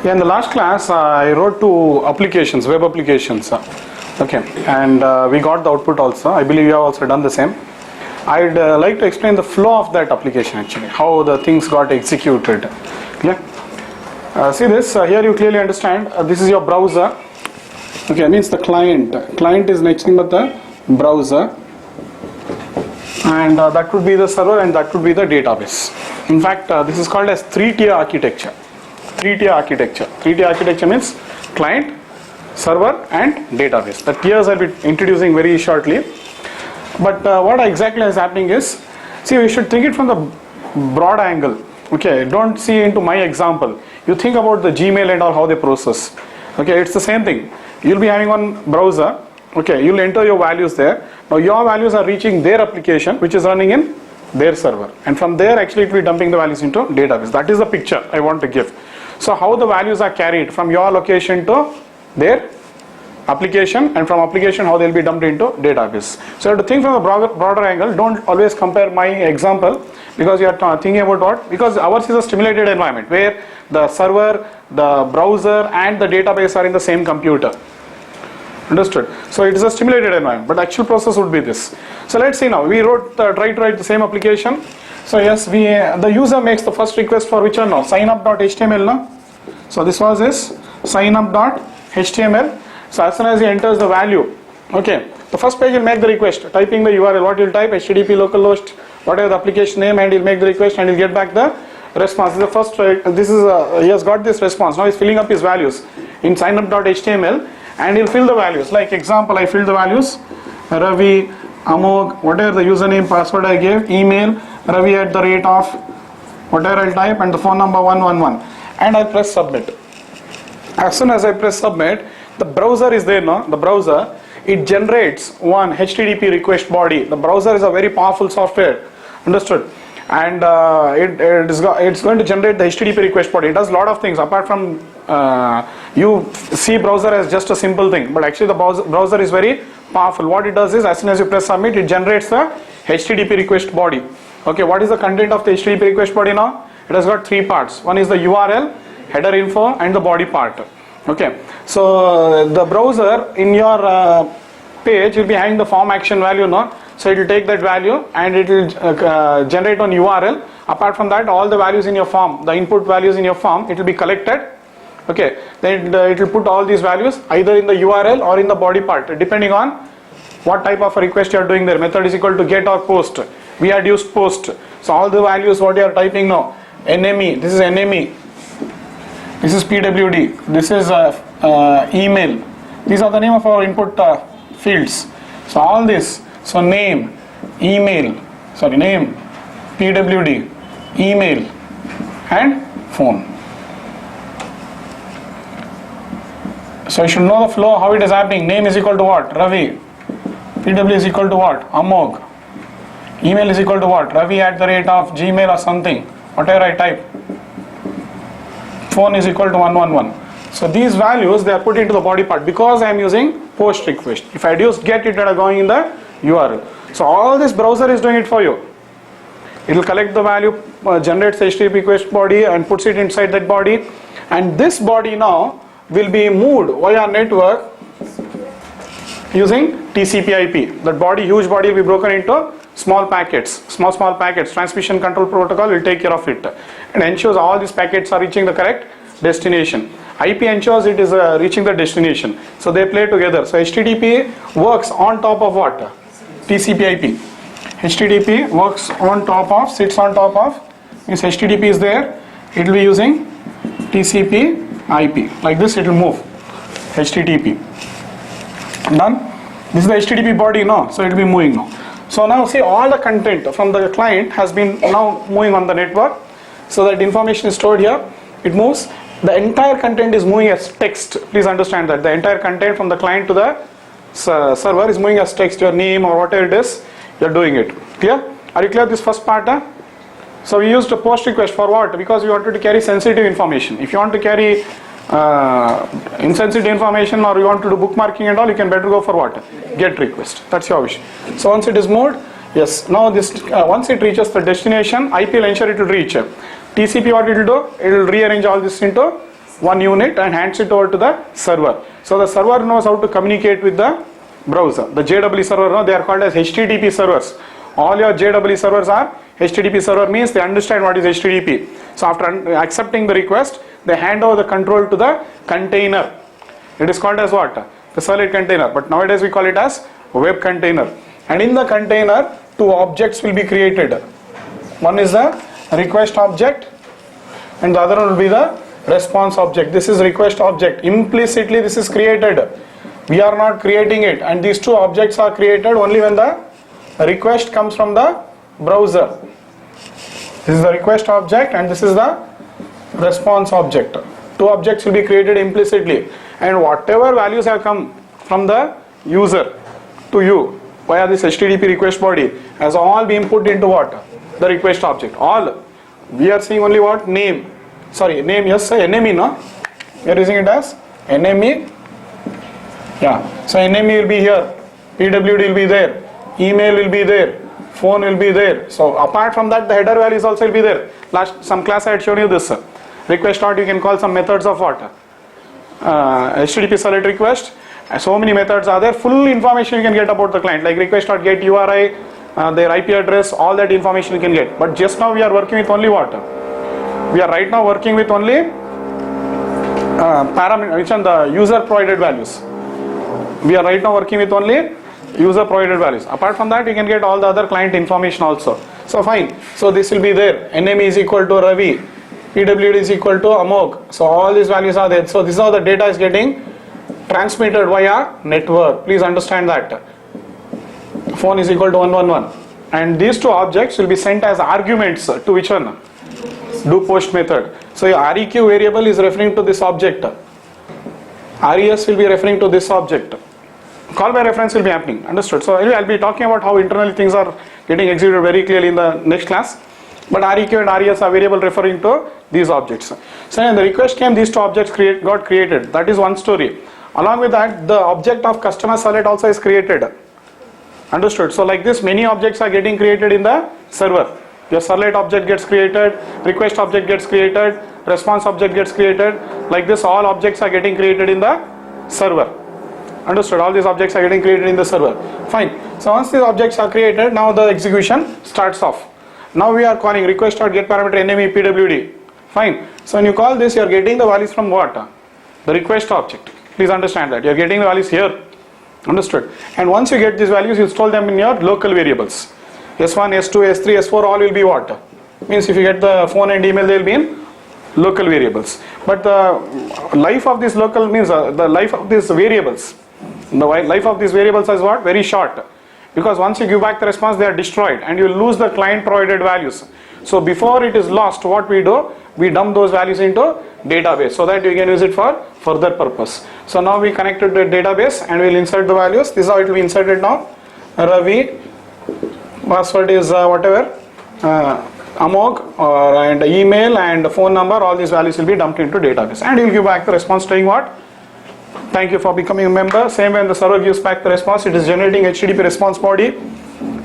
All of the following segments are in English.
Yeah, in the last class, I wrote 2 applications, web applications. Okay, and we got the output also. I believe you have also done the same. I'd like to explain the flow of that application actually, how the things got executed. Yeah. See this, here you clearly understand, this is your browser. Okay, means the client. Client is nothing but the browser. And that could be the server and that could be the database. In fact, this is called as 3-tier architecture. 3-tier architecture. 3-tier architecture means client, server and database. The tiers I'll be introducing very shortly. But what exactly is happening is, see, we should think it from the broad angle. Okay, don't see into my example. You think about the Gmail and all how they process. Okay, it's the same thing. You'll be having one browser. Okay, you'll enter your values there. Now your values are reaching their application, which is running in their server. And from there, actually, it will be dumping the values into database. That is the picture I want to give. So how the values are carried from your location to their application, and from application how they'll be dumped into database. So you have to think from a broader angle. Don't always compare my example, because you are thinking about what? Because ours is a stimulated environment where the server, the browser and the database are in the same computer. Understood? So it is a stimulated environment, but actual process would be this. So let's see now. We tried to write the same application. So yes, the user makes the first request for which one now? Signup.html now. So this was his signup.html. So as soon as he enters the value, okay, the first page will make the request, typing the URL. What you'll type, HTTP localhost, whatever the application name, and he'll make the request and he'll get back the response. This is the first. He has got this response. Now he's filling up his values in signup.html, and he'll fill the values. Like example, I filled the values: Ravi, Amog, whatever the username, password I gave, email, Ravi @ whatever I'll type, and the phone number 111, and I press submit. As soon as I press submit, the browser is there now. The browser, it generates one HTTP request body. The browser is a very powerful software. Understood? And it's going to generate the HTTP request body. It does a lot of things apart from you see browser as just a simple thing, but actually the browser is very powerful. What it does is, as soon as you press submit, it generates the HTTP request body. Okay, what is the content of the HTTP request body now? It has got 3 parts. One is the URL, header info, and the body part. Okay, so the browser in your page will be having the form action value now. So it will take that value and it will generate on URL. Apart from that, all the values in your form, the input values in your form, it will be collected. Okay, then it will put all these values either in the URL or in the body part, depending on what type of a request you are doing there. Method is equal to get or post. We had used post. So all the values what you are typing now, NME, this is NME. This is PWD, this is email. These are the name of our input fields. So all this, so name, email, name, PWD, email and phone. So you should know the flow, how it is happening. Name is equal to what? Ravi. PW is equal to what? Amog. Email is equal to what? Ravi @ Gmail or something, whatever I type. Phone is equal to 111. So these values, they are put into the body part because I am using post request. If I had used get, it would have going in the URL. So all this browser is doing it for you. It will collect the value, generates the HTTP request body and puts it inside that body, and this body now will be moved via network using TCP/IP. That body, huge body, will be broken into small packets, small packets. Transmission control protocol will take care of it and ensures all these packets are reaching the correct destination. IP ensures it is reaching the destination. So they play together. So HTTP works on top of what? TCP/IP. HTTP works on top of, sits on top of, means HTTP is there, it will be using TCP/IP. Like this it will move. HTTP. Done? This is the HTTP body now, so it will be moving now. So now see, all the content from the client has been now moving on the network. So that information is stored here. It moves. The entire content is moving as text. Please understand that the entire content from the client to the server is moving as text. Your name or whatever it is, you are doing it. Clear? Are you clear this first part? So we used a post request for what? Because we wanted to carry sensitive information. If you want to carry insensitive information or you want to do bookmarking and all, you can better go for what? Get request. That's your wish. So once it is moved, yes, now this once it reaches the destination, IP will ensure it will reach. TCP what it will do? It will rearrange all this into one unit and hands it over to the server. So the server knows how to communicate with the browser. The JWE server, no, they are called as HTTP servers. All your JWE servers are HTTP server, means they understand what is HTTP. So after accepting the request, they hand over the control to the container. It is called as what? The servlet container, but nowadays we call it as web container. And in the container, two objects will be created. One is the request object and the other one will be the response object. This is request object. Implicitly this is created. We are not creating it, and these two objects are created only when the request comes from the browser. This is the request object and this is the response object. Two objects will be created implicitly, and whatever values have come from the user to you via this HTTP request body has all been put into what? The request object. All. We are seeing only what? Name. Sorry, name, yes, NME, no? We are using it as NME. Yeah. So NME will be here. PWD will be there. Email will be there. Phone will be there. So apart from that, the header values also will be there. Some class I had shown you this. Request dot, you can call some methods of what? HTTP servlet request. So many methods are there. Full information you can get about the client, like request dot get URI, their IP address, all that information you can get. But just now we are working with only what? We are right now working with only which are the user provided values. We are right now working with only user provided values. Apart from that, you can get all the other client information also. So fine. So this will be there. NME is equal to Ravi. PWD is equal to Amog. So all these values are there. So this is how the data is getting transmitted via network. Please understand that. Phone is equal to 111. And these two objects will be sent as arguments to which one? Do post method. So your REQ variable is referring to this object. RES will be referring to this object. Call by reference will be happening. Understood? So anyway, I'll be talking about how internally things are getting executed very clearly in the next class. But REQ and RES are variable referring to these objects. So when the request came, these two objects got created. That is one story. Along with that, the object of customer servlet also is created. Understood? So like this, many objects are getting created in the server. Your servlet object gets created, request object gets created, response object gets created. Like this, all objects are getting created in the server. Understood? All these objects are getting created in the server. Fine. So once these objects are created, now the execution starts off. Now we are calling request.get parameter NME PWD. Fine. So when you call this, you are getting the values from what? The request object. Please understand that. You are getting the values here. Understood? And once you get these values, you store them in your local variables. S1, S2, S3, S4, all will be what? Means if you get the phone and email, they will be in local variables. But the life of this local means the life of these variables. The life of these variables is what? Very short. Because once you give back the response, they are destroyed and you lose the client provided values. So before it is lost, what we do? We dump those values into database so that you can use it for further purpose. So now we connected the database and we'll insert the values. This is how it will be inserted now. Ravi, password is whatever, Amog, and email and phone number, all these values will be dumped into database. And you'll give back the response saying what? Thank you for becoming a member. Same when the server gives back the response, it is generating HTTP response body.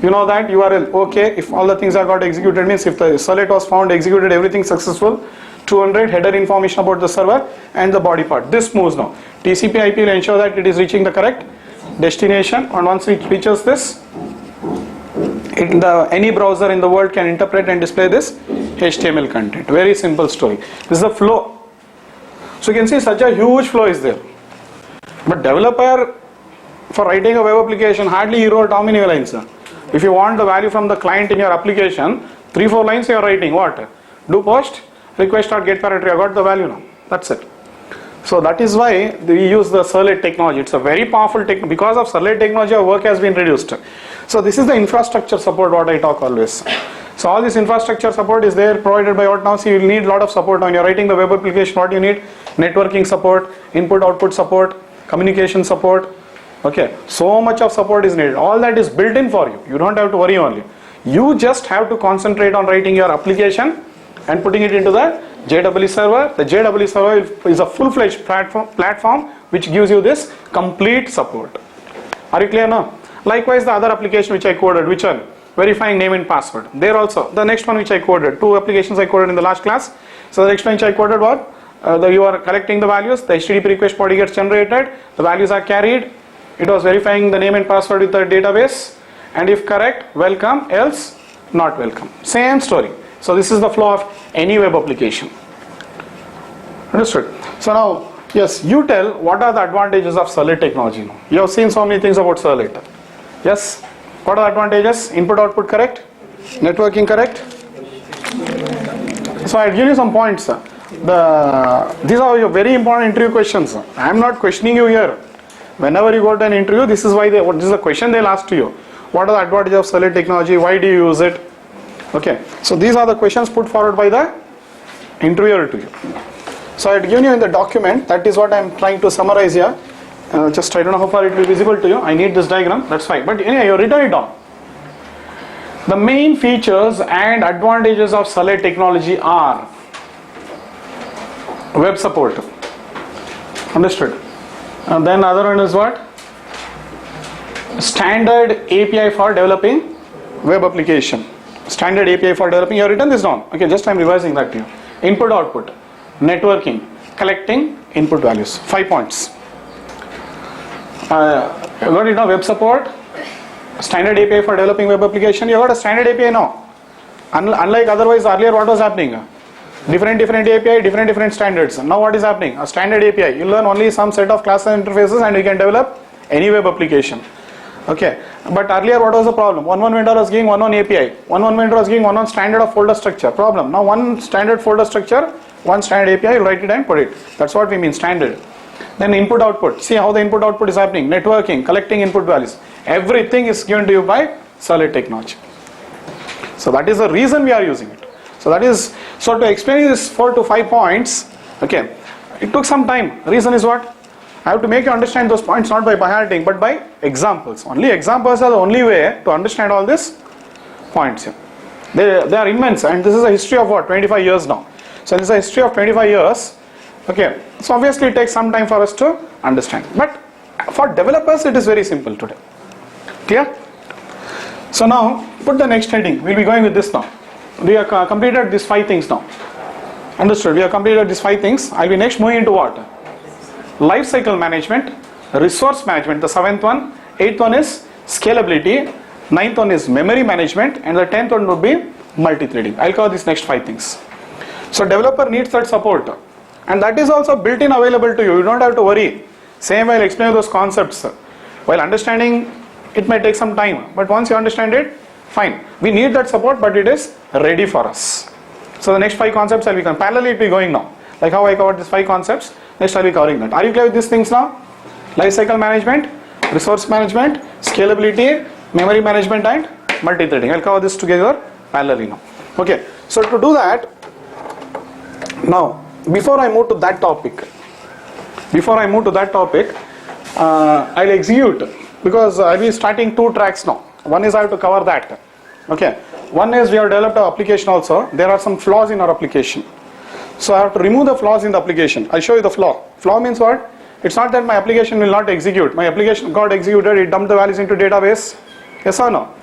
You know that URL, okay, if all the things are got executed, means if the servlet was found, executed, everything successful. 200 header information about the server and the body part. This moves now. TCP IP will ensure that it is reaching the correct destination, and once it reaches this, any browser in the world can interpret and display this HTML content. Very simple story. This is the flow. So you can see such a huge flow is there. But developer, for writing a web application, hardly he wrote how many lines? If you want the value from the client in your application, 3-4 lines you are writing. What? Do post, request.get parameter, I got the value now. That's it. So that is why we use the servlet technology. It's a very powerful technology. Because of servlet technology, our work has been reduced. So this is the infrastructure support what I talk always. So all this infrastructure support is there provided by what now? See, you will need a lot of support when you're writing the web application. What you need? Networking support, input-output support, communication support. Okay, so much of support is needed. All that is built in for you. You don't have to worry only. You just have to concentrate on writing your application and putting it into the JWE server. The JWE server is a full-fledged platform which gives you this complete support. Are you clear now? Likewise, the other application which I coded, which one? Verifying name and password. There also, the next one which I coded, 2 applications I coded in the last class. So the next one which I coded was you are collecting the values, the HTTP request body gets generated, the values are carried, it was verifying the name and password with the database, and if correct, welcome, else not welcome. Same story. So this is the flow of any web application. Understood? So now, yes, you tell what are the advantages of SERVLET technology now. You have seen so many things about SERVLET. Yes? What are the advantages? Input output correct? Networking correct? So I'll give you some points. These are your very important interview questions. I am not questioning you here. Whenever you go to an interview, this is why this is the question they'll ask to you. What are the advantages of SERVLET technology? Why do you use it? Okay. So these are the questions put forward by the interviewer to you. So I had given you in the document, that is what I am trying to summarize here. Just I don't know how far it will be visible to you. I need this diagram, that's fine. But anyway, you written it down. The main features and advantages of SERVLET technology are web support. Understood? And then other one is what? Standard API for developing web application. Standard API for developing. You have written this down. Okay, just I am revising that to you. Input output, networking, collecting input values. 5 points. You got it now, web support, standard API for developing web application. You got a standard API now. Unlike otherwise earlier what was happening? Different API, different standards. Now what is happening? A standard API. You learn only some set of class interfaces and you can develop any web application. Okay. But earlier what was the problem? One vendor was giving one API. One vendor was giving one standard of folder structure. Problem. Now one standard folder structure, one standard API, you write it and put it. That's what we mean, standard. Then input output. See how the input output is happening. Networking, collecting input values. Everything is given to you by SERVLET technology. So that is the reason we are using it. So that is, so to explain this 4 to 5 points, okay, it took some time. Reason is what? I have to make you understand those points not by hearting but by examples. Only examples are the only way to understand all these points here. They are immense, and this is a history of what? 25 years now. So this is a history of 25 years. Okay, so obviously it takes some time for us to understand. But for developers it is very simple today. Clear? So now put the next heading. We'll be going with this now. We have completed these 5 things now. Understood? We have completed these 5 things. I'll be next moving into what? Lifecycle management, resource management, the 7th one. 8th one is scalability. 9th one is memory management, and the 10th one would be multithreading. I'll cover these next 5 things. So developer needs that support, and that is also built in available to you. You don't have to worry. Same I'll explain those concepts. While understanding, it may take some time, but once you understand it, fine. We need that support, but it is ready for us. So the next 5 concepts I'll be parallelly it will be going now. Like how I covered these 5 concepts, next I'll be covering that. Are you clear with these things now? Lifecycle management, resource management, scalability, memory management, and multithreading. I'll cover this together parallelly now. Okay. So to do that, now before I move to that topic, I'll execute, because I'll be starting 2 tracks now. One is I have to cover that. Okay. One is we have developed an application also. There are some flaws in our application. So I have to remove the flaws in the application. I'll show you the flaw. Flaw means what? It's not that my application will not execute. My application got executed, it dumped the values into database. Yes or no?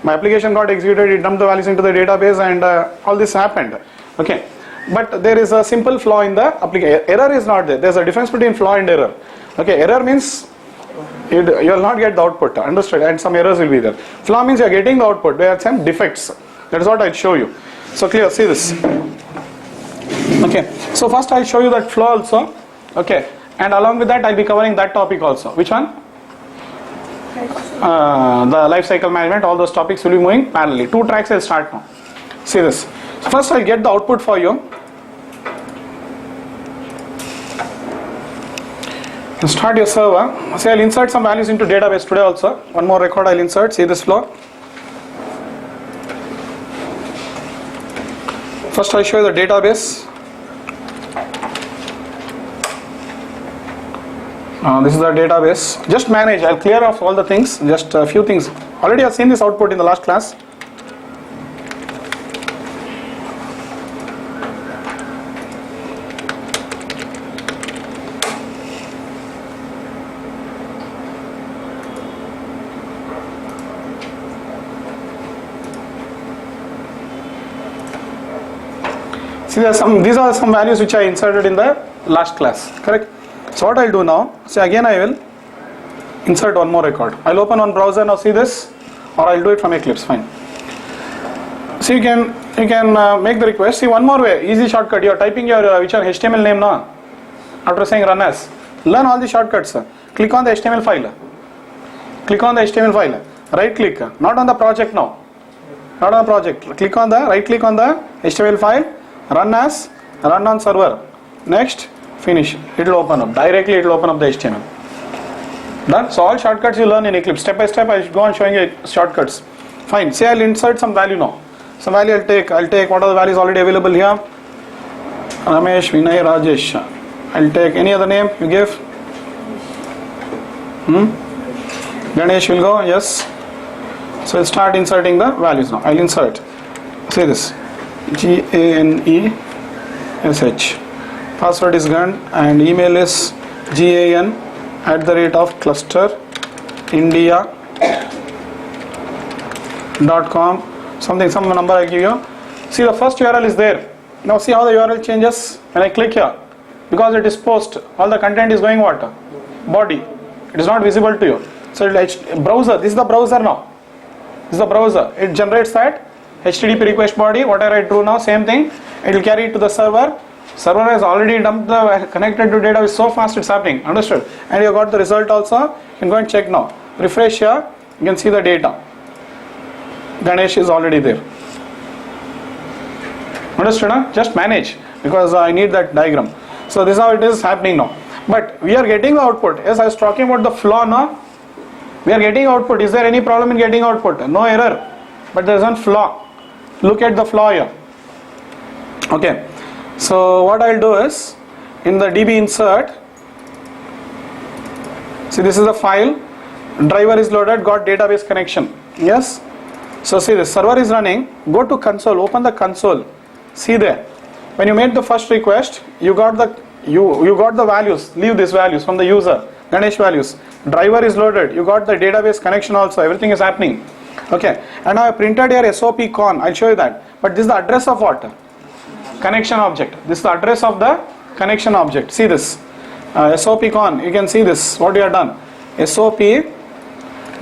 My application got executed, it dumped the values into the database, and all this happened. Okay. But there is a simple flaw in the application. Error is not there. There's a difference between flaw and error. Okay. Error means you will not get the output. Understood? And some errors will be there. Flaw means you are getting the output. There are some defects. That is what I'll show you. So clear? See this. Okay. So first I'll show you that flaw also. Okay. And along with that I'll be covering that topic also. Which one? The lifecycle management. All those topics will be moving parallelly. 2 tracks I'll start now. See this. So first I'll get the output for you. Start your server. Say I'll insert some values into database today also. One more record I'll insert. See this flow. First I'll show you the database. This is the database. Just manage. I'll clear off all the things. Just a few things. Already I've seen this output in the last class. See, these are some values which I inserted in the last class, correct? So what I'll do now, see again I will insert one more record. I'll open one browser now, see this, or I'll do it from Eclipse, fine. So you can make the request. See, one more way, easy shortcut. You are typing your which are HTML name now. After saying run as, learn all the shortcuts. Click on the HTML file. Click on the HTML file. Right click. Not on the project now. Not on the project. Click on the right click on the HTML file. Run as, run on server. Next, finish. It will open up. Directly it will open up the HTML. Done. So all shortcuts you learn in Eclipse. Step by step I should go on showing you shortcuts. Fine. Say I'll insert some value now. Some value I'll take what are the values already available here? Ramesh, Vinay, Rajesh. I'll take any other name you give. Ganesh will go, yes. So I'll start inserting the values now. I'll insert. Say this. GANESH. Password is GAN and email is GAN@clusterindia.com. Some number I give you. See, the first URL is there. Now see how the URL changes when I click here. Because it is post, all the content is going what? Body. It is not visible to you. So browser, this is the browser now. This is the browser. It generates that HTTP request body. Whatever I do now, same thing. It will carry it to the server. Server has already dumped the connected to database so fast it's happening. Understood? And you got the result also. You can go and check now. Refresh here. You can see the data. Ganesh is already there. Understood? Huh? Just manage because I need that diagram. So this is how it is happening now. But we are getting the output. Yes, I was talking about the flaw now. We are getting output. Is there any problem in getting output? No error. But there is one flaw. Look at the flaw here. Okay. So what I'll do is in the DB insert. See, this is the file. Driver is loaded. Got database connection. Yes. So see, the server is running. Go to console. Open the console. See there. When you made the first request, you got the values. Leave these values from the user. Ganesh values. Driver is loaded. You got the database connection also. Everything is happening. Okay. And now I printed here SOP con. I'll show you that. But this is the address of what? Connection object. This is the address of the connection object. See this. SOP con. You can see this. What you have done. SOP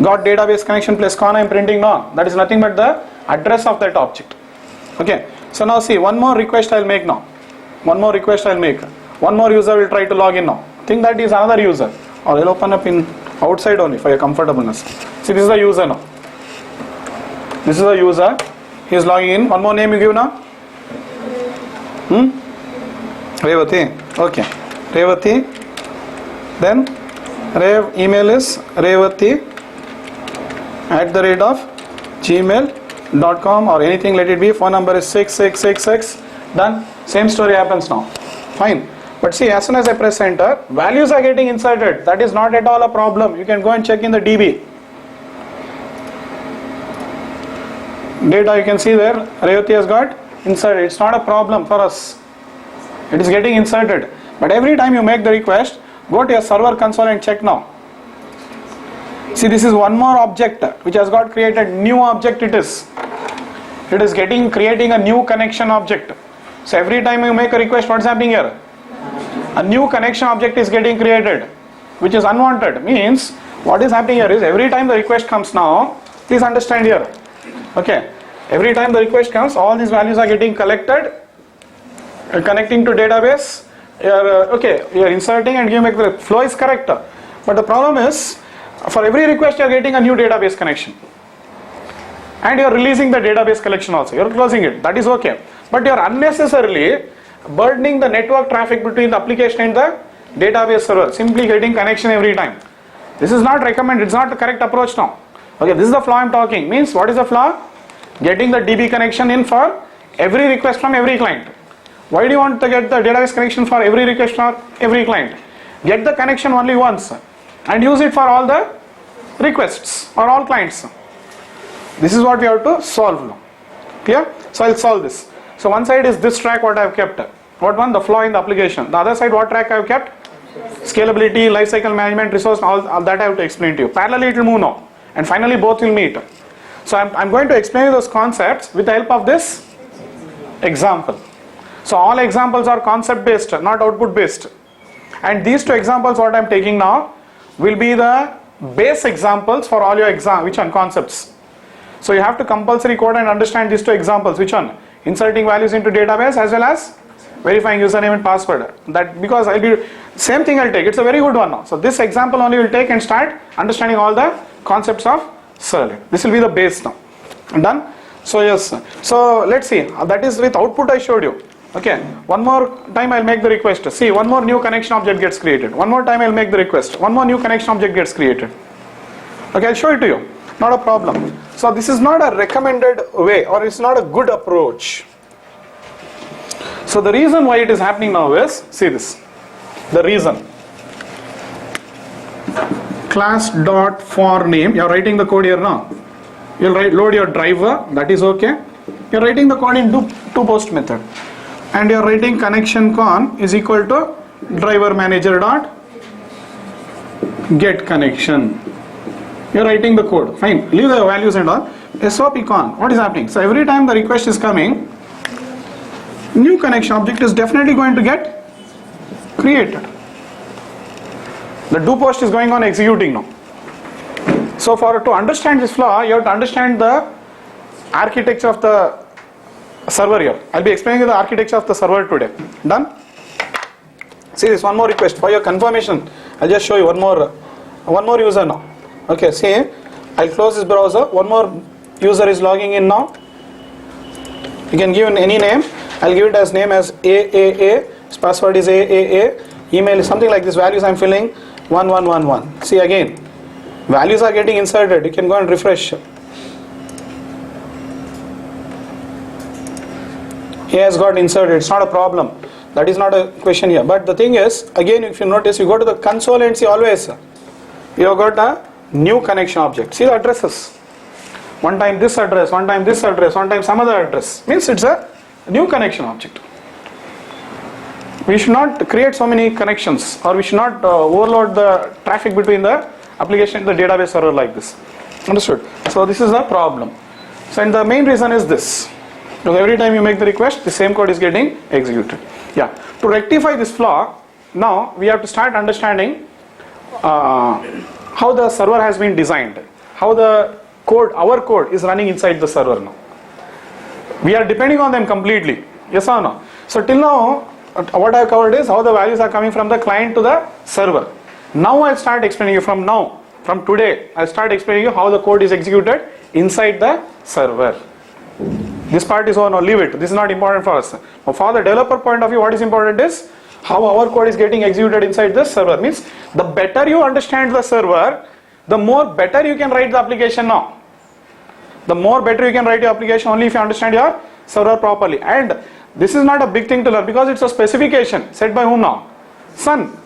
got database connection plus con I am printing now. That is nothing but the address of that object. Okay. So now see, one more request I'll make now. One more request I'll make. One more user will try to log in now. Think that is another user. Or I'll open up in outside only for your comfortableness. See, this is the user now. This is the user. He is logging in. One more name you give now. Revati. Okay. Revati. Then Rev email is revati@gmail.com or anything, let it be. Phone number is 6666. Done. Same story happens now. Fine. But see, as soon as I press enter, values are getting inserted. That is not at all a problem. You can go and check in the DB. Data you can see there. Revati has got inserted. It's not a problem for us. It is getting inserted. But every time you make the request, go to your server console and check now. See, this is one more object which has got created. New object it is. It is creating a new connection object. So every time you make a request, what's happening here? A new connection object is getting created, which is unwanted. Means what is happening here is every time the request comes now, please understand here. Okay. Every time the request comes, all these values are getting collected, connecting to database. You are inserting and you make the flow is correct. But the problem is, for every request you are getting a new database connection. And you are releasing the database collection also. You are closing it. That is okay. But you are unnecessarily burdening the network traffic between the application and the database server. Simply getting connection every time. This is not recommended. It's not the correct approach now. Okay, this is the flaw I am talking. Means what is the flaw? Getting the DB connection in for every request from every client. Why do you want to get the database connection for every request from every client? Get the connection only once and use it for all the requests or all clients. This is what we have to solve now. Clear? So I'll solve this. So one side is this track what I have kept. What one? The flaw in the application. The other side what track I have kept? Scalability, lifecycle management, resource, all that I have to explain to you. Parallelly it will move now. And finally both will meet. So I'm going to explain those concepts with the help of this example. So all examples are concept based, not output based. And these two examples what I am taking now will be the base examples for all your exam, which one? Concepts. So you have to compulsory code and understand these two examples. Which one? Inserting values into database as well as verifying username and password. That because I'll be same thing I'll take. It's a very good one now. So this example only will take and start understanding all the concepts of servlet. This will be the base now. Done? So yes. So let's see. That is with output I showed you. Okay. One more time I'll make the request. See, one more new connection object gets created. One more time I'll make the request. One more new connection object gets created. Okay, I'll show it to you. Not a problem. So this is not a recommended way, or it's not a good approach. So the reason why it is happening now is, see this. The reason. Class dot for name. You are writing the code here now. You'll load your driver. That is okay. You're writing the code in to post method. And you're writing connection con is equal to driver manager dot get connection. You're writing the code. Fine. Leave the values and all. SOP con. What is happening? So every time the request is coming, new connection object is definitely going to get created. The do post is going on executing now. So to understand this flow, you have to understand the architecture of the server here. I'll be explaining the architecture of the server today. Done? See this, one more request for your confirmation. I'll just show you one more user now. Okay, see, I'll close this browser. One more user is logging in now. You can give any name. I'll give it as name as AAA. His password is AAA. Email is something like this. Values I'm filling 1111. See again, values are getting inserted. You can go and refresh. He has got inserted. It's not a problem. That is not a question here. But the thing is, again, if you notice, you go to the console and see always you have got a new connection object. See the addresses. One time this address, one time this address, one time some other address. Means it's a new connection object. We should not create so many connections, or we should not overload the traffic between the application and the database server like this. Understood? So this is a problem. So and the main reason is this. So every time you make the request, the same code is getting executed. Yeah. To rectify this flaw, now we have to start understanding how the server has been designed, how the code, our code is running inside the server now. We are depending on them completely. Yes or no? So till now, what I have covered is how the values are coming from the client to the server. Now I'll start explaining you from today, I'll start explaining you how the code is executed inside the server. This part is no, leave it. This is not important for us. Now for the developer point of view, what is important is how our code is getting executed inside the server. Means the better you understand the server, the more better you can write the application now. The more better you can write your application only if you understand your server properly. And this is not a big thing to learn because it's a specification set by whom now? Sun.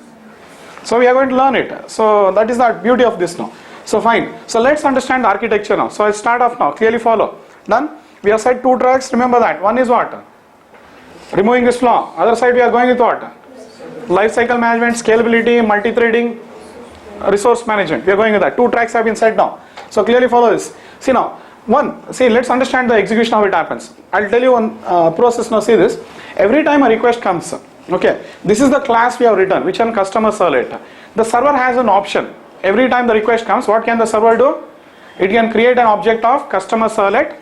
So we are going to learn it. So that is the beauty of this now. So fine. So let's understand the architecture now. So I'll start off now. Clearly follow. Done? We have said two tracks. Remember that. One is what? Removing this flaw. Other side we are going with what? Lifecycle management, scalability, multi-threading, resource management. We are going with that. Two tracks have been set now. So clearly follow this. See now. Let's understand the execution how it happens. I'll tell you one process now. See this. Every time a request comes, okay, this is the class we have written, which is customer servlet. The server has an option. Every time the request comes, what can the server do? It can create an object of customer servlet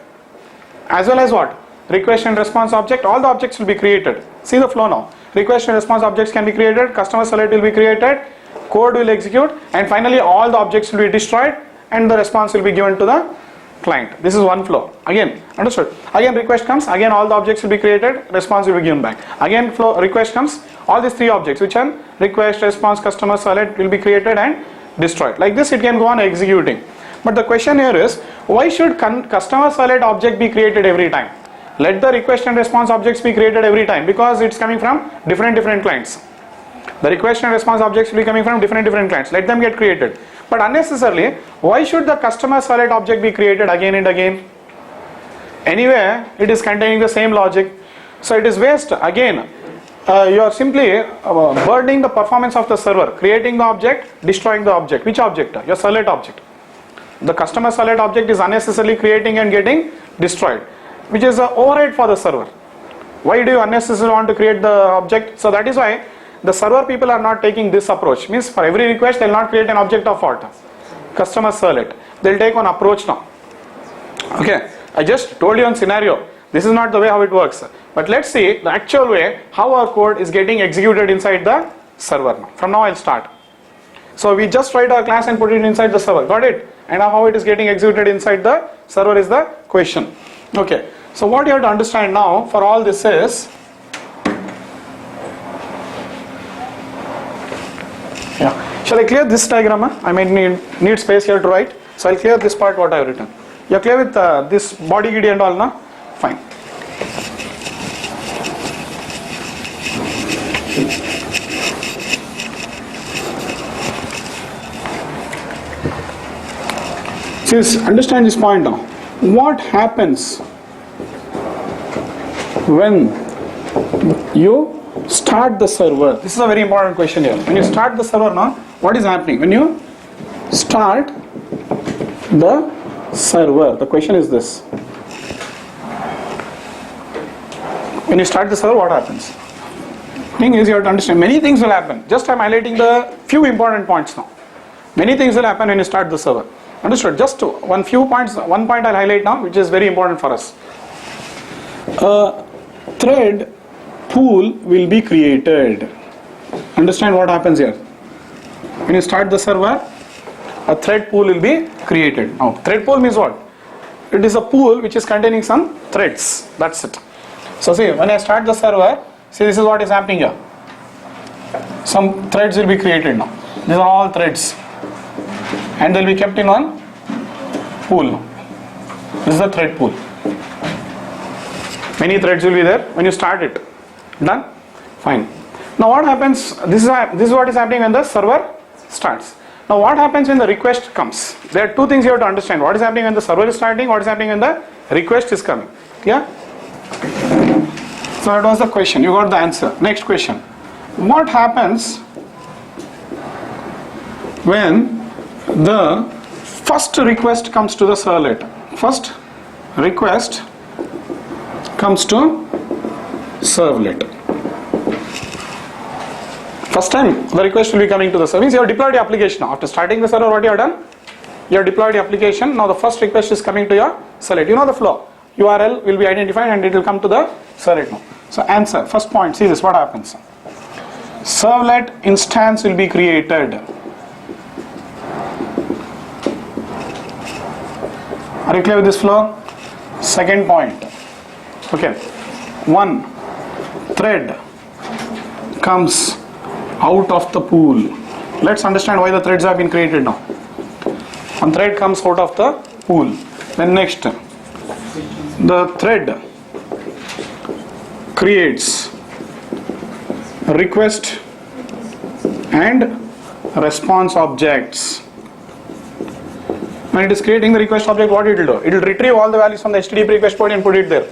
as well as what? Request and response object. All the objects will be created. See the flow now. Request and response objects can be created. Customer servlet will be created. Code will execute. And finally, all the objects will be destroyed and the response will be given to the client. This is one flow. Again, understood? Again request comes, again all the objects will be created, response will be given back. Again flow request comes, all these three objects which are request, response, customer servlet will be created and destroyed. Like this it can go on executing. But the question here is, why should customer servlet object be created every time? Let the request and response objects be created every time because it's coming from different clients. The request and response objects will be coming from different clients. Let them get created. But unnecessarily, why should the customer servlet object be created again and again? Anyway, it is containing the same logic. So it is waste. Again, you are simply burdening the performance of the server. Creating the object, destroying the object. Which object? Your servlet object. The customer servlet object is unnecessarily creating and getting destroyed, which is an overhead for the server. Why do you unnecessarily want to create the object? So that is why the server people are not taking this approach. Means for every request, they will not create an object of what? Customer servlet. They will take one approach now. Okay, I just told you one scenario. This is not the way how it works. But let's see the actual way how our code is getting executed inside the server now. From now I'll start. So we just write our class and put it inside the server. Got it? And now how it is getting executed inside the server is the question. Okay. So what you have to understand now for all this is, yeah. Shall I clear this diagram? I may need space here to write. So I'll clear this part what I have written. You're clear with this body GD and all, na? Fine. See, understand this point now. What happens when you start the server? This is a very important question here. When you start the server now, what is happening? When you start the server, the question is this. When you start the server, what happens? Thing is, you have to understand many things will happen. Just I'm highlighting the few important points now. Many things will happen when you start the server. Understood? Just one point I'll highlight now, which is very important for us. A thread pool will be created. Understand what happens here? When you start the server, a thread pool will be created. Now, thread pool means what? It is a pool which is containing some threads. That's it. So see, when I start the server, see, this is what is happening here. Some threads will be created now. These are all threads. And they will be kept in one pool. This is the thread pool. Many threads will be there when you start it. Done? Fine. Now what happens? This is what is happening when the server starts. Now what happens when the request comes? There are two things you have to understand. What is happening when the server is starting? What is happening when the request is coming? Yeah? So that was the question. You got the answer. Next question. What happens when the first request comes to the servlet? First request comes to servlet. First time the request will be coming to the server. Means you have deployed your application. After starting the server, what you have done? You have deployed the application. Now the first request is coming to your servlet. You know the flow. URL will be identified and it will come to the servlet now. So answer. First point. See this. What happens? Servlet instance will be created. Are you clear with this flow? Second point. Okay. One thread comes out of the pool. Let's understand why the threads have been created now. One thread comes out of the pool. Then next, the thread creates request and response objects. When it is creating the request object, what it will do? It will retrieve all the values from the HTTP request port and put it there.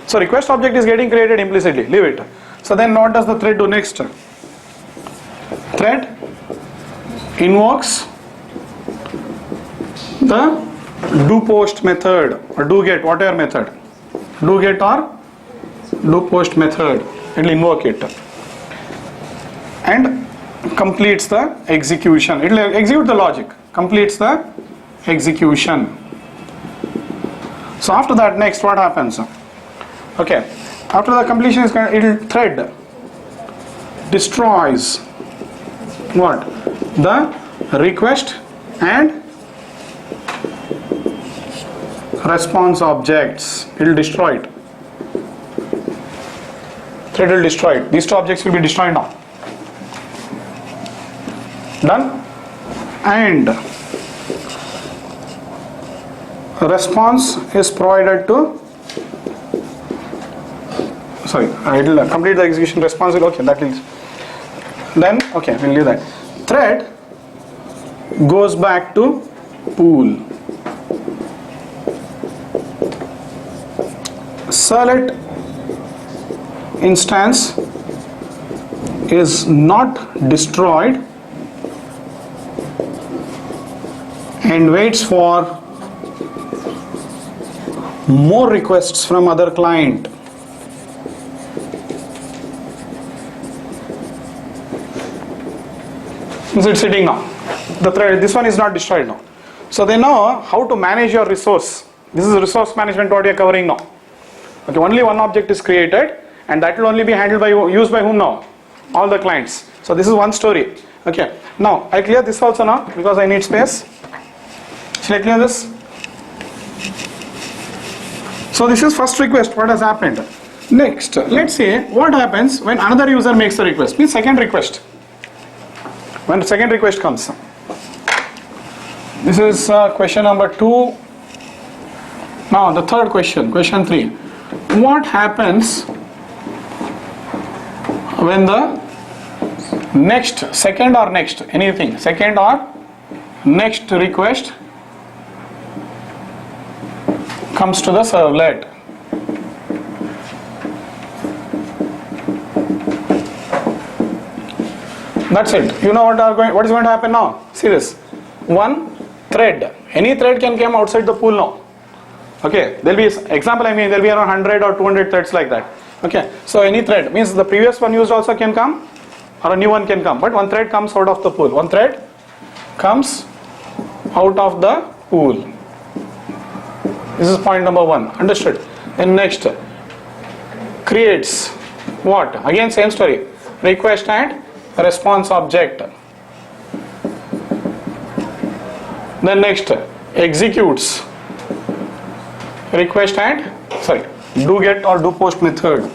So request object is getting created implicitly. Leave it. So then what does the thread do next? Thread invokes the do post method or do get, whatever method. Do get or do post method. It will invoke it. And completes the execution. It will execute the logic. Completes the execution. So after that, next what happens? Okay. After the completion is it will thread destroys what? The request and response objects. It will destroy it. Thread will destroy it. These two objects will be destroyed now. Done? And response is provided to, sorry, it will complete the execution. Response will, okay, that is, then, okay, we'll leave that. Thread goes back to pool. Servlet instance is not destroyed and waits for more requests from other client. Means it's sitting now. The thread, this one is not destroyed now. So they know how to manage your resource. This is resource management what we are covering now. Okay, only one object is created and that will only be handled by, used by whom now? All the clients. So this is one story. Okay, now I clear this also now because I need space. Shall I clear this? So this is first request, what has happened. Next, let's say what happens when another user makes the request. Means second request. When the second request comes. This is question number 2. Now the third question, question 3. What happens when the next, second or next, anything, second or next request comes to the servlet? That's it. You know what is going to happen now? See this. One thread. Any thread can come outside the pool now. Okay. There will be, example I mean, there will be around 100 or 200 threads like that. Okay. So any thread means the previous one used also can come or a new one can come. But one thread comes out of the pool. One thread comes out of the pool. This is point number 1. Understood? Then next. Creates what? Again same story. Request and response object. Then next, executes request and do get or do post method,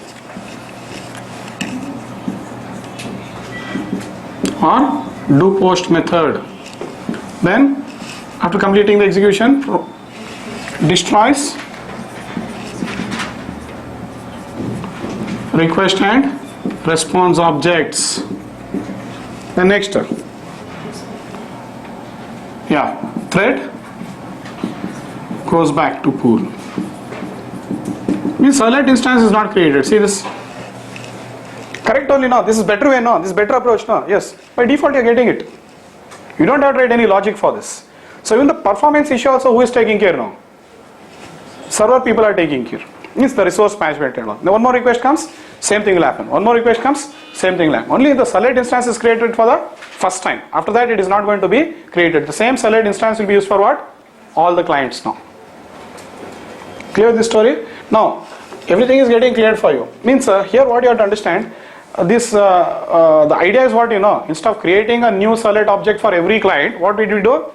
or do post method. Then after completing the execution, destroys request and response objects. The next, thread goes back to pool. Means servlet instance is not created. See this? Correct only now. This is better way now. This is better approach now. Yes. By default you are getting it. You don't have to write any logic for this. So even the performance issue also who is taking care now? Server people are taking care. Means the resource management and all. Now one more request comes, same thing will happen. One more request comes, same thing will happen. Only the servlet instance is created for the first time. After that it is not going to be created. The same servlet instance will be used for what? All the clients now. Clear this story? Now everything is getting cleared for you. Means here what you have to understand, the idea is what you know. Instead of creating a new servlet object for every client, what we do?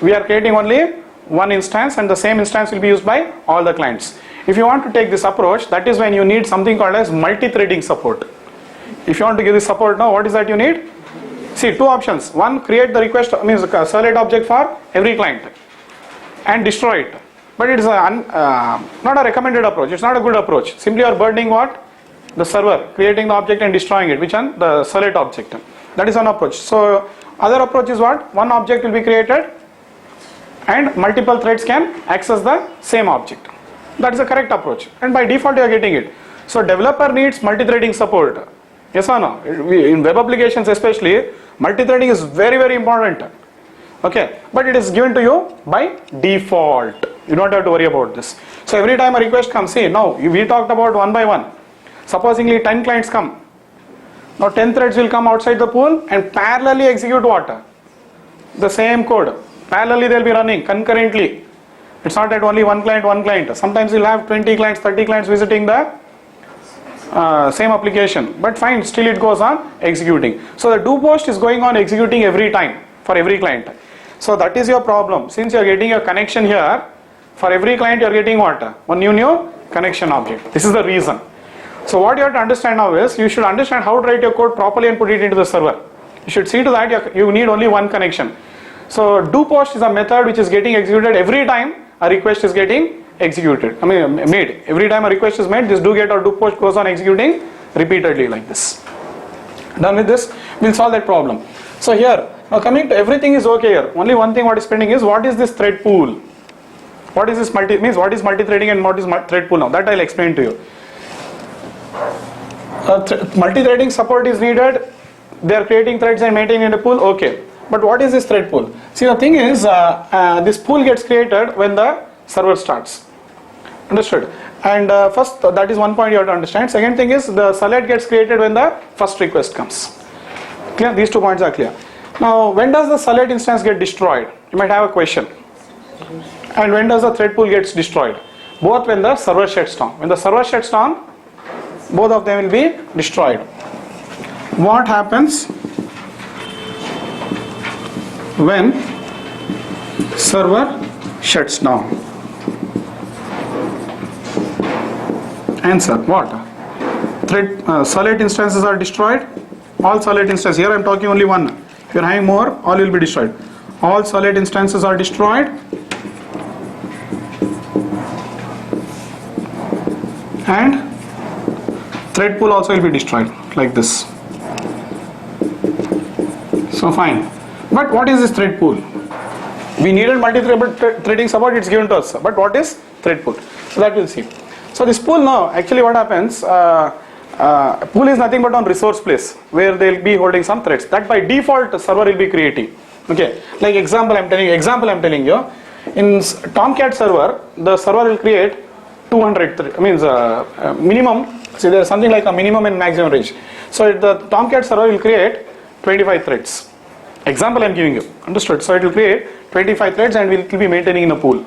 We are creating only one instance and the same instance will be used by all the clients. If you want to take this approach, that is when you need something called as multi-threading support. If you want to give this support now, what is that you need? See, two options. One, create the request, means servlet object for every client and destroy it. But it is not a recommended approach. It's not a good approach. Simply you are burdening what? The server, creating the object and destroying it. Which one? The servlet object. That is one approach. So other approach is what? One object will be created and multiple threads can access the same object. That is the correct approach. And by default you are getting it. So developer needs multi-threading support. Yes or no? In web applications especially, multi-threading is very, very important. Okay. But it is given to you by default. You don't have to worry about this. So every time a request comes, see now we talked about one by one. Supposingly 10 clients come. Now 10 threads will come outside the pool and parallelly execute what? The same code. Parallelly they will be running concurrently. It's not that only one client. Sometimes you'll have 20 clients, 30 clients visiting the same application. But fine, still it goes on executing. So the do post is going on executing every time for every client. So that is your problem. Since you are getting a connection here, for every client you are getting what? One new connection object. This is the reason. So what you have to understand now is, you should understand how to write your code properly and put it into the server. You should see to that you need only one connection. So do post is a method which is getting executed every time a request is getting executed. Made. Every time a request is made, this do get or do post goes on executing repeatedly like this. Done with this, we'll solve that problem. So here, now coming to everything is okay here. Only one thing what is pending is, what is this thread pool? What is this what is multi-threading and what is thread pool now? That I'll explain to you. Multi-threading support is needed. They are creating threads and maintaining a pool. Okay. But what is this thread pool? See, the thing is, this pool gets created when the server starts. Understood? And first, that is one point you have to understand. Second thing is, the servlet gets created when the first request comes. Clear? These 2 points are clear. Now, when does the SERVLET instance get destroyed? You might have a question. And when does the thread pool gets destroyed? Both when the server shuts down. When the server shuts down, both of them will be destroyed. What happens when server shuts down? Answer, what? SERVLET instances are destroyed. All SERVLET instances, here I am talking only one. If you are having more, all will be destroyed. All SERVLET instances are destroyed. And thread pool also will be destroyed, like this. So fine. But what is this thread pool? We needed multi-threading support, it's given to us. But what is thread pool? So that we'll see. So this pool now, actually what happens, pool is nothing but on resource place, where they will be holding some threads. That by default the server will be creating. Okay, like example I'm telling you, in Tomcat server, the server will create 200 threads, means minimum, see there is something like a minimum and maximum range. So the Tomcat server will create 25 threads. Example I'm giving you, understood? So it will create 25 threads and will be maintaining in a pool.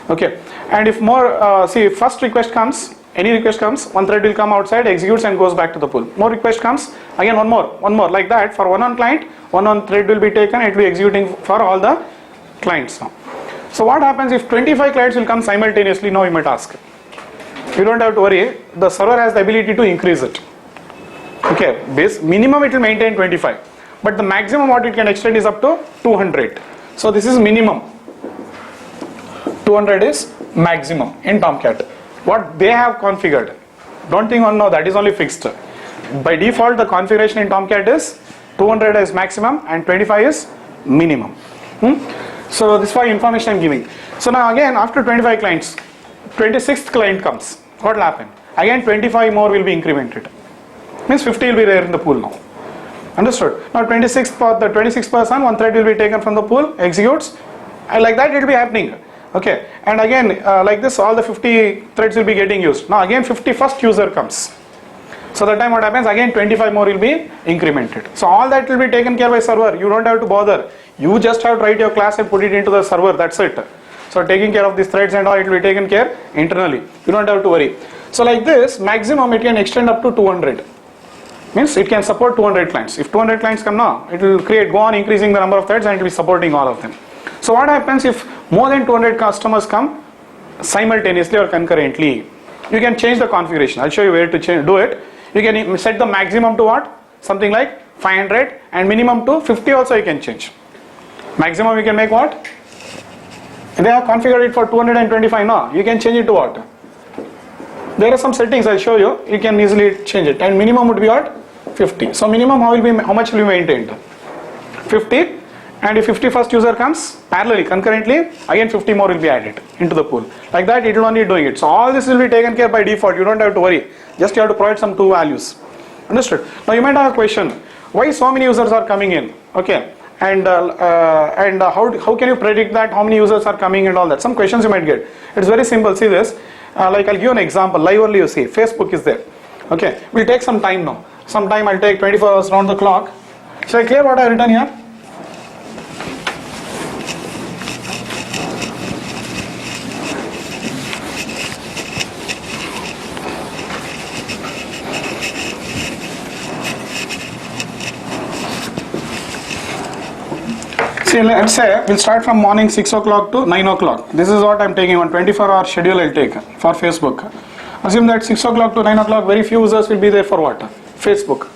Okay, and if more, see if first request comes, any request comes, one thread will come outside, executes and goes back to the pool. More request comes, again one more, like that. For one on client, one on thread will be taken, it will be executing for all the clients now. So what happens if 25 clients will come simultaneously? Now you might ask. You don't have to worry, the server has the ability to increase it. Okay, base minimum it will maintain 25, but the maximum what it can extend is up to 200. So this is minimum. 200 is maximum in Tomcat. What they have configured, don't think, oh no, that is only fixed. By default the configuration in Tomcat is 200 is maximum and 25 is minimum. So this is for information I am giving. So now again after 25 clients, 26th client comes. What will happen? Again 25 more will be incremented. Means 50 will be there in the pool now. Understood? Now 26th person, one thread will be taken from the pool, executes, and like that it will be happening. Okay, and again like this all the 50 threads will be getting used. Now again 51st user comes. So that time what happens? Again 25 more will be incremented. So all that will be taken care by server. You don't have to bother. You just have to write your class and put it into the server. That's it. So taking care of these threads and all, it will be taken care internally. You don't have to worry. So like this, maximum it can extend up to 200. Means it can support 200 clients. If 200 clients come now, it will go on increasing the number of threads and it will be supporting all of them. So what happens if more than 200 customers come simultaneously or concurrently? You can change the configuration. I'll show you where to do it. You can set the maximum to what? Something like 500 and minimum to 50 also you can change. Maximum you can make what? They have configured it for 225 now. You can change it to what? There are some settings I'll show you. You can easily change it. And minimum would be what? 50. So minimum how much will be maintained? 50. And if 51st user comes parallelly, concurrently, again 50 more will be added into the pool. Like that it will only doing it. So all this will be taken care by default. You don't have to worry. Just you have to provide some two values. Understood? Now you might have a question. Why so many users are coming in? Okay. And how can you predict that? How many users are coming and all that? Some questions you might get. It's very simple. See this. Like I'll give you an example. Live only you see. Facebook is there. Okay. We'll take some time now. Some time I'll take 24 hours round the clock. Shall I clear what I have written here? See, let's say we'll start from morning 6 o'clock to 9 o'clock. This is what I'm taking on 24-hour schedule I'll take for Facebook. Assume that 6 o'clock to 9 o'clock very few users will be there for what? Facebook.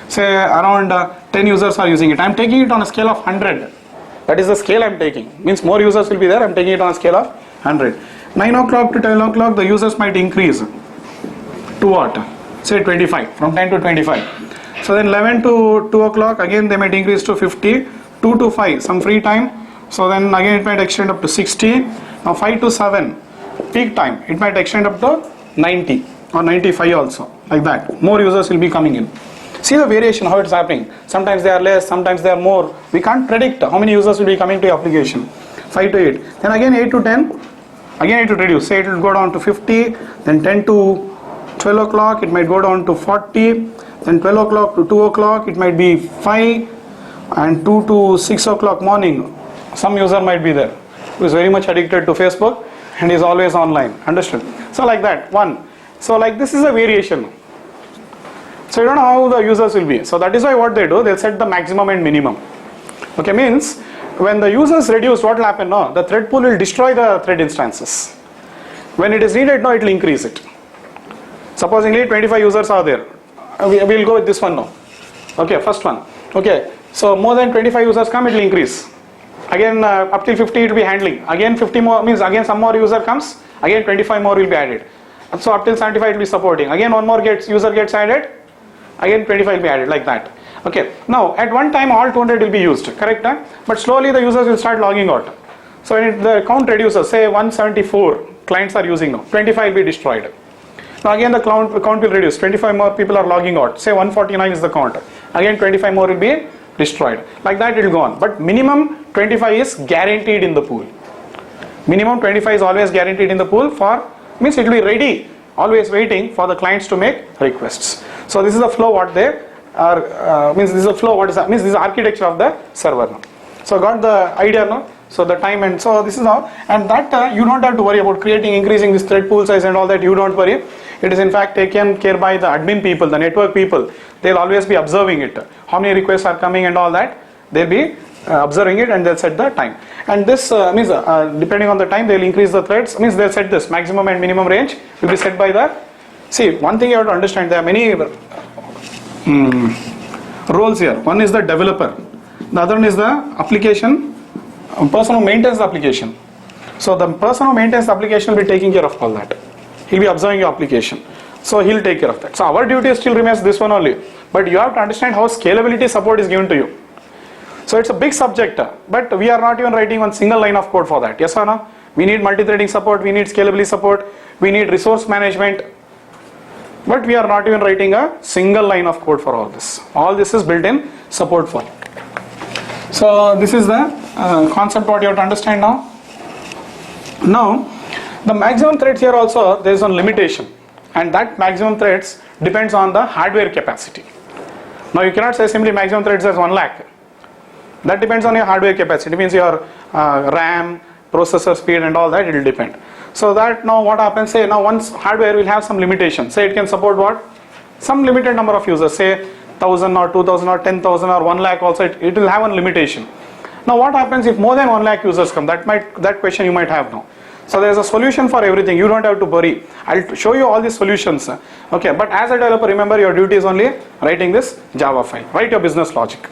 Say around 10 users are using it. I'm taking it on a scale of 100. That is the scale I'm taking. Means more users will be there. I'm taking it on a scale of 100. 9 o'clock to 10 o'clock the users might increase to what? Say 25. From 10 to 25. So then 11 to 2 o'clock again they might increase to 50. 2 to 5 some free time, so then again it might extend up to 60. Now 5 to 7 peak time, it might extend up to 90 or 95 also, like that. More users will be coming in. See the variation how it's happening. Sometimes they are less, sometimes they are more. We can't predict how many users will be coming to your application. 5 to 8, then again 8 to 10, again it will reduce. Say it will go down to 50, then 10 to 12 o'clock it might go down to 40, then 12 o'clock to 2 o'clock it might be 5, and 2 to 6 o'clock morning, some user might be there who is very much addicted to Facebook and is always online. Understood? So like that, one. So like this is a variation. So you don't know how the users will be. So that is why what they do, they'll set the maximum and minimum. Okay, means when the users reduce, what will happen? No, the thread pool will destroy the thread instances. When it is needed, no, it will increase it. Supposingly 25 users are there. We will go with this one now. Okay, first one. Okay, so more than 25 users come, it will increase. Again up till 50 it will be handling. Again 50 more means again some more user comes. Again 25 more will be added. So up till 75 it will be supporting. Again one more user gets added. Again 25 will be added, like that. Okay. Now at one time all 200 will be used. Correct? Huh? But slowly the users will start logging out. So when the count reduces, say 174 clients are using now. 25 will be destroyed. Now again the count will reduce. 25 more people are logging out. Say 149 is the count. Again 25 more will be destroyed. Like that it will go on. But minimum 25 is guaranteed in the pool. Minimum 25 is always guaranteed in the pool for, means it will be ready, always waiting for the clients to make requests. So this is the flow what they are, means this is the flow what is that, means this is architecture of the server now. So got the idea now. So the time, and so this is how, and that you don't have to worry about creating, increasing this thread pool size and all that, you don't worry. It is in fact taken care by the admin people, the network people. They'll always be observing it. How many requests are coming and all that, they'll be observing it and they'll set the time. And this means depending on the time they'll increase the threads, means they'll set this maximum and minimum range will be set by the, see one thing you have to understand, there are many roles here. One is the developer, the other one is the application, person who maintains the application. So the person who maintains the application will be taking care of all that. He'll be observing your application. So he'll take care of that. So our duty still remains this one only. But you have to understand how scalability support is given to you. So it's a big subject, but we are not even writing one single line of code for that. Yes or no? We need multi-threading support, we need scalability support, we need resource management. But we are not even writing a single line of code for all this. All this is built in support for. So this is the concept what you have to understand now. Now, the maximum threads here also, there is one limitation. And that maximum threads depends on the hardware capacity. Now you cannot say simply maximum threads as 1 lakh. That depends on your hardware capacity. It means your RAM, processor speed and all that, it will depend. So that now what happens, say now once hardware will have some limitation. Say it can support what? Some limited number of users. Say 1000 or 2000 or 10,000 or 1 lakh also, it will have one limitation. Now what happens if more than 1 lakh users come? That question you might have now. So there is a solution for everything. You don't have to worry. I'll show you all these solutions. Okay, but as a developer, remember your duty is only writing this Java file. Write your business logic.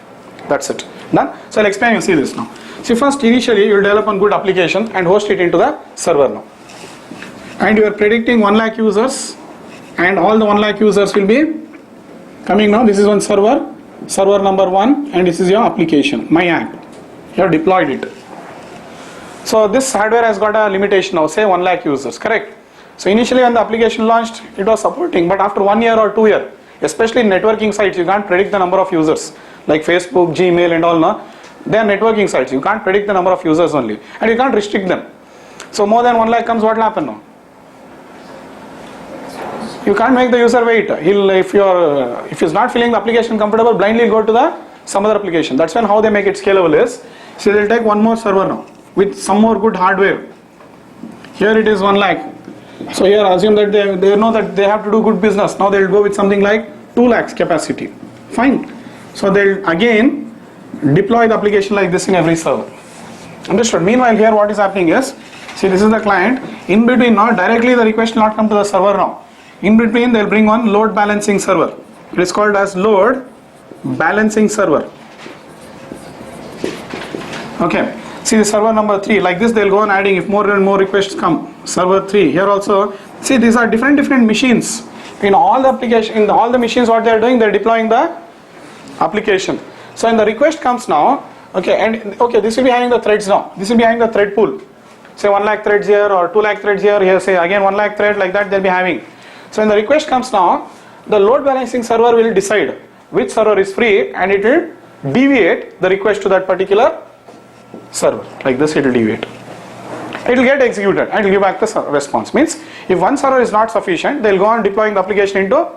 That's it. Done? So I'll explain you. See this now. See, first initially you will develop a good application and host it into the server now. And you are predicting 1 lakh users, and all the 1 lakh users will be coming now. This is one server number 1, and this is your application, my app. You have deployed it. So this hardware has got a limitation now, say 1 lakh users, correct? So initially when the application launched, it was supporting, but after 1 year or 2 years, especially in networking sites, you can't predict the number of users, like Facebook, Gmail and all, no? They are networking sites, you can't predict the number of users only, and you can't restrict them. So more than 1 lakh comes, what will happen now? You can't make the user wait. If he's not feeling the application comfortable, blindly go to some other application. That's when how they make it scalable is, so they'll take one more server now, with some more good hardware. Here it is 1 lakh. So here assume that they know that they have to do good business. Now they'll go with something like 2 lakhs capacity. Fine. So they'll again deploy the application like this in every server. Understood? Meanwhile here what is happening is, see this is the client. In between now directly the request will not come to the server now. In between they'll bring one load balancing server. It is called as load balancing server. Okay. See the server number 3, like this they'll go on adding if more and more requests come. Server 3, here also, see these are different machines. In all the application, in all the machines what they are doing, they are deploying the application. So when the request comes now, okay, and okay, this will be having the threads now. This will be having the thread pool. Say 1 lakh threads here or 2 lakh threads here, say again 1 lakh thread, like that they'll be having. So when the request comes now, the load balancing server will decide which server is free and it will deviate the request to that particular server. Like this it will deviate. It will get executed and it will give back the response. Means if one server is not sufficient, they will go on deploying the application into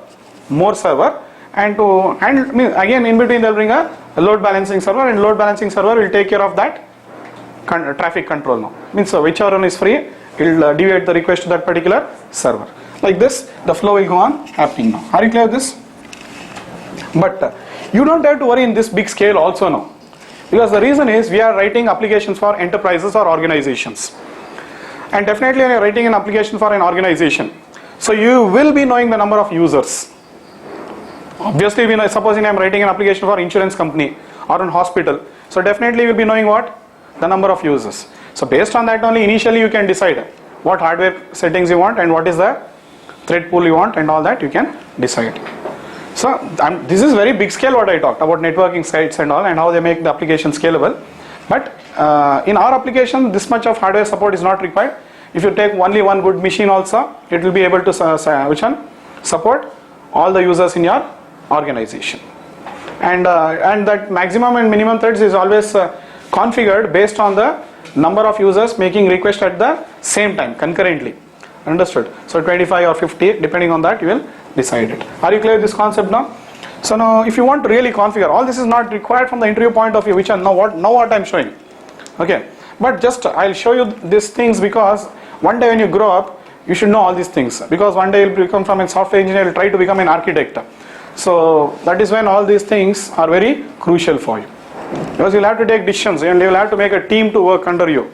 more server, and again in between they will bring a a load balancing server, and load balancing server will take care of that traffic control now. Means whichever one is free, it will deviate the request to that particular server. Like this, the flow will go on happening now. Are you clear with this? But you don't have to worry in this big scale also now. Because the reason is we are writing applications for enterprises or organizations. And definitely when you are writing an application for an organization, so you will be knowing the number of users. Obviously, supposing I am writing an application for insurance company or an hospital, so definitely you will be knowing what? The number of users. So based on that only initially you can decide what hardware settings you want and what is the thread pool you want, and all that you can decide. So this is very big scale what I talked about, networking sites and all, and how they make the application scalable. But in our application, this much of hardware support is not required. If you take only one good machine also, it will be able to support all the users in your organization. And that maximum and minimum threads is always configured based on the number of users making request at the same time concurrently. Understood? So 25 or 50, depending on that you will decide it. Are you clear with this concept now? So now if you want to really configure, all this is not required from the interview point of view, which now what I am showing. Okay, but just I'll show you these things because one day when you grow up, you should know all these things, because one day you'll become from a software engineer, you'll try to become an architect. So that is when all these things are very crucial for you, because you'll have to take decisions and you'll have to make a team to work under you.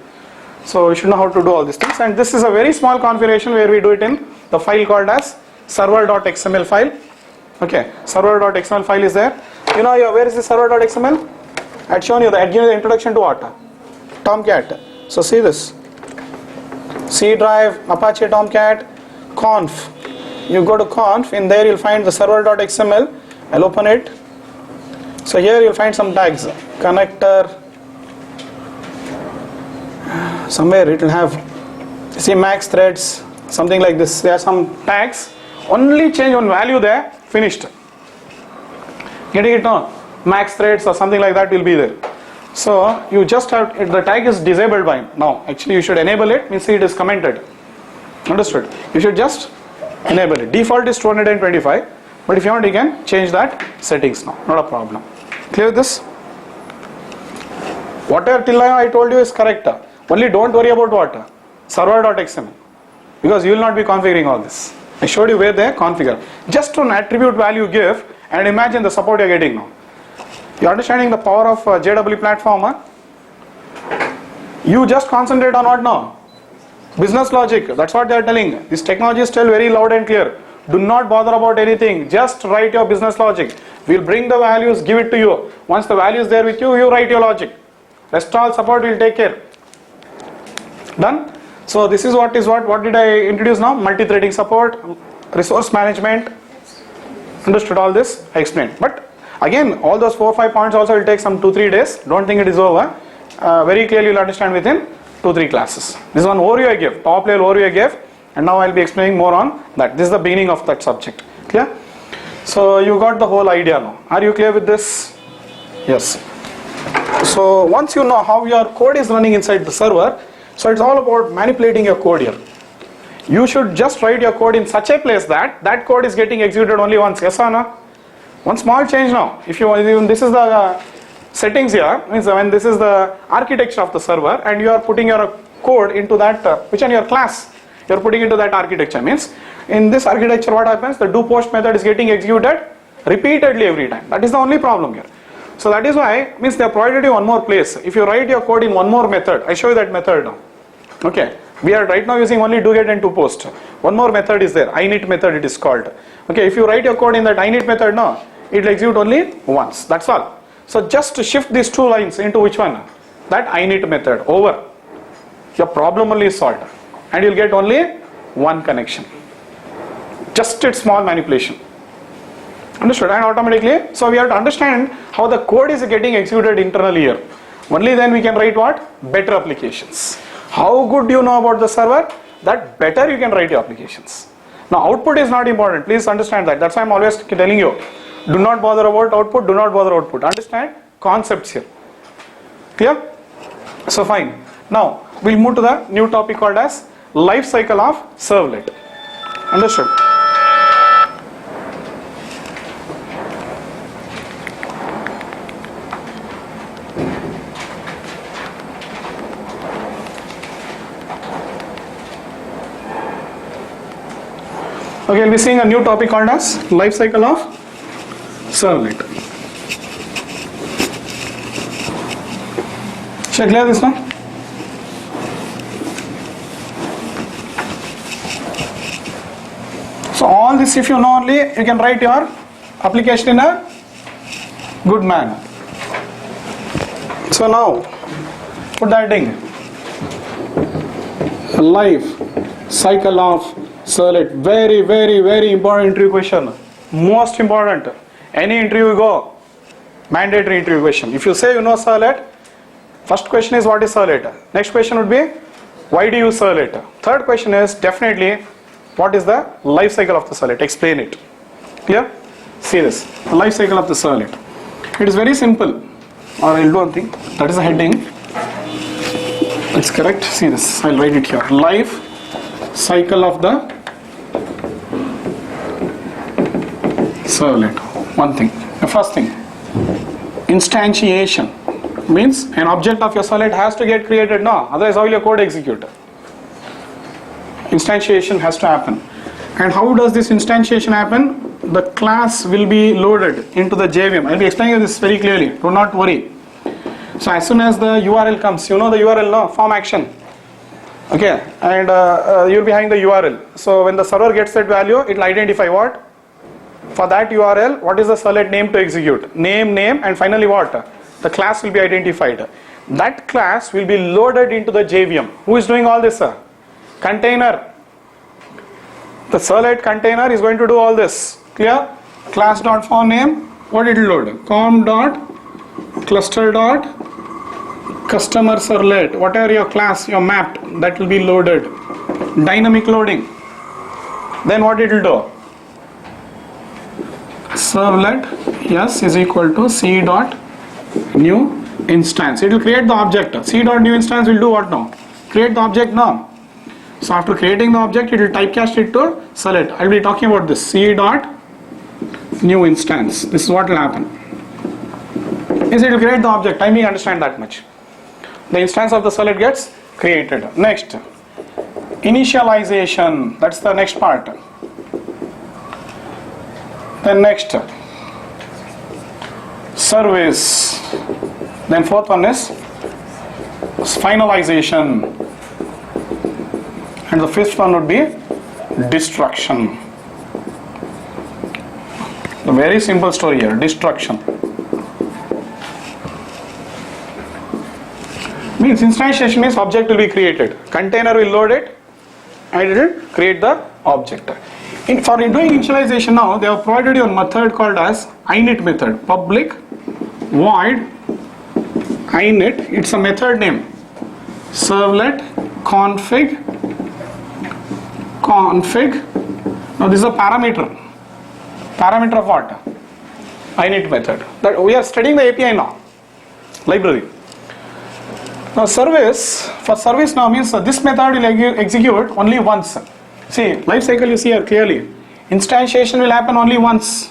So you should know how to do all these things, and this is a very small configuration where we do it in the file called as server.xml file. Okay, server.xml file is there. You know where is the server.xml? I had shown you the introduction to what? Tomcat. So see this. C drive, Apache Tomcat, conf. You go to conf, in there you'll find the server.xml. I'll open it. So here you'll find some tags. Connector. Somewhere it will have, see, max threads, something like this. There are some tags. Only change one value there, finished. Getting it now? Max threads or something like that will be there. So you just have, the tag is disabled by now. Actually you should enable it, means it is commented. Understood? You should just enable it. Default is 225, but if you want you can change that settings now. Not a problem. Clear with this? Whatever till now I told you is correct. Only don't worry about what? Server.xml. Because you will not be configuring all this. I showed you where they configure. Just an attribute value give and imagine the support you are getting now. You are understanding the power of JW platform? Huh? You just concentrate on what now? Business logic. That's what they are telling. This technology is still very loud and clear. Do not bother about anything. Just write your business logic. We'll bring the values, give it to you. Once the value is there with you, you write your logic. Rest all support will take care. Done? So this is what did I introduce now? Multi-threading support, resource management. Understood all this? I explained. But again, all those 4 or 5 points also will take some 2-3 days. Don't think it is over. Very clearly you'll understand within 2-3 classes. This is one overview I gave, top level overview I gave, and now I'll be explaining more on that. This is the beginning of that subject. Clear? So you got the whole idea now. Are you clear with this? Yes. So once you know how your code is running inside the server, so it's all about manipulating your code here. You should just write your code in such a place that that code is getting executed only once. Yes or no? One small change now. If this is the settings here, means when this is the architecture of the server and you are putting your code into that, which on your class, you are putting into that architecture. Means in this architecture what happens? The do post method is getting executed repeatedly every time. That is the only problem here. So that is why, means they have provided you one more place. If you write your code in one more method, I show you that method now. Okay, we are right now using only do get and to post. One more method is there, init method it is called. Okay, if you write your code in that init method now, it will execute only once. That's all. So just to shift these 2 lines into which one? That init method. Over. Your problem only is solved, and you'll get only one connection. Just its small manipulation. Understood? And automatically, so we have to understand how the code is getting executed internally here. Only then we can write what? Better applications. How good you know about the server, that better you can write your applications. Now output is not important. Please understand that. That's why I'm always telling you. Do not bother about output. Do not bother output. Understand concepts here. Clear? So fine. Now we'll move to the new topic called as Lifecycle of Servlet. Understood? Okay, we'll be seeing a new topic called as Lifecycle of Servlet. Shall I clear this now? So all this, if you know only, you can write your application in a good manner. So now, put the heading. Life cycle of Servlet. Very, very, very important interview question. Most important. Any interview you go, mandatory interview question. If you say you know Servlet, first question is what is Servlet? Next question would be why do you use Servlet? Third question is definitely what is the life cycle of the Servlet? Explain it. Clear? See this. The life cycle of the Servlet. It is very simple. Or I'll do one thing. That is the heading. It's correct. See this. I'll write it here. Life cycle of the Servlet. One thing. The first thing. Instantiation. Means an object of your Servlet has to get created now. Otherwise how will your code execute? Instantiation has to happen. And how does this instantiation happen? The class will be loaded into the JVM. I'll be explaining this very clearly. Do not worry. So as soon as the URL comes, you know the URL now, form action. Okay, and you'll be having the URL. So when the server gets that value, it will identify what? For that URL, what is the Servlet name to execute? Name, and finally what? The class will be identified. That class will be loaded into the JVM. Who is doing all this, sir? Container. The Servlet container is going to do all this. Clear? Class.form name, what it will load? com.cluster.customer Servlet. Whatever your class, your mapped, that will be loaded. Dynamic loading. Then what it will do? Servlet yes is equal to c.new instance. It will create the object. C.new instance will do what now? Create the object now. So after creating the object, it will typecast it to Servlet. I will be talking about this. C.new instance. This is what will happen. Is it will create the object. I may understand that much. The instance of the Servlet gets created. Next, initialization. That's the next part. Then next, service. Then fourth one is finalization. And the fifth one would be destruction. A very simple story here. Destruction. Means instantiation means object will be created. Container will load it and it will create the object. For doing initialization now, they have provided you a method called as init method. Public void init. It's a method name. Servlet config. Now this is a parameter. Parameter of what? Init method. That we are studying the API now. Library. Now service, for service now means this method will execute only once. See, life cycle you see here clearly. Instantiation will happen only once.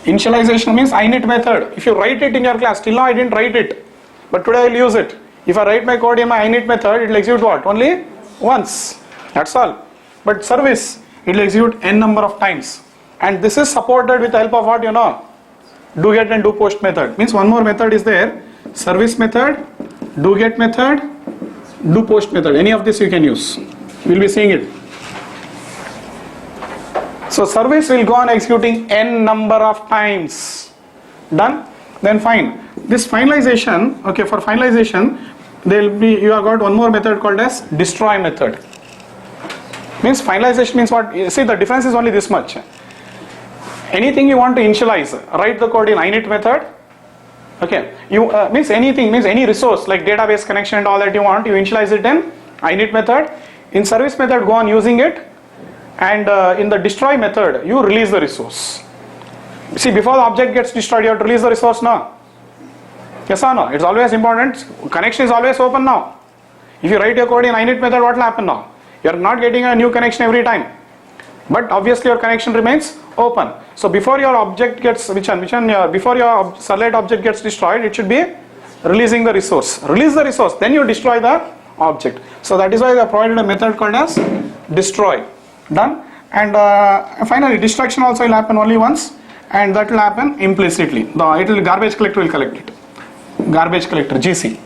Initialization means init method. If you write it in your class, till now I didn't write it. But today I will use it. If I write my code in my init method, it will execute what? Only once. That's all. But service, it will execute n number of times. And this is supported with the help of what you know? Do get and do post method. Means one more method is there. Service method, do get method, do post method. Any of this you can use. We'll be seeing it. So service will go on executing n number of times. Done? Then fine. This finalization, okay, for finalization, there will be, you have got one more method called as destroy method. Means finalization means what? See, the difference is only this much. Anything you want to initialize, write the code in init method. Okay, you means anything, means any resource like database connection and all that you want, you initialize it in init method. In service method, go on using it. And in the destroy method, you release the resource. See, before the object gets destroyed, you have to release the resource now. Yes or no? It's always important. Connection is always open now. If you write your code in init method, what will happen now? You are not getting a new connection every time. But obviously your connection remains open. So before your object gets, before your Servlet object gets destroyed, it should be releasing the resource. Release the resource, then you destroy the object. So that is why they have provided a method called as destroy. Done. and finally destruction also will happen only once, and that will happen implicitly. Garbage collector will collect it. Garbage collector, GC.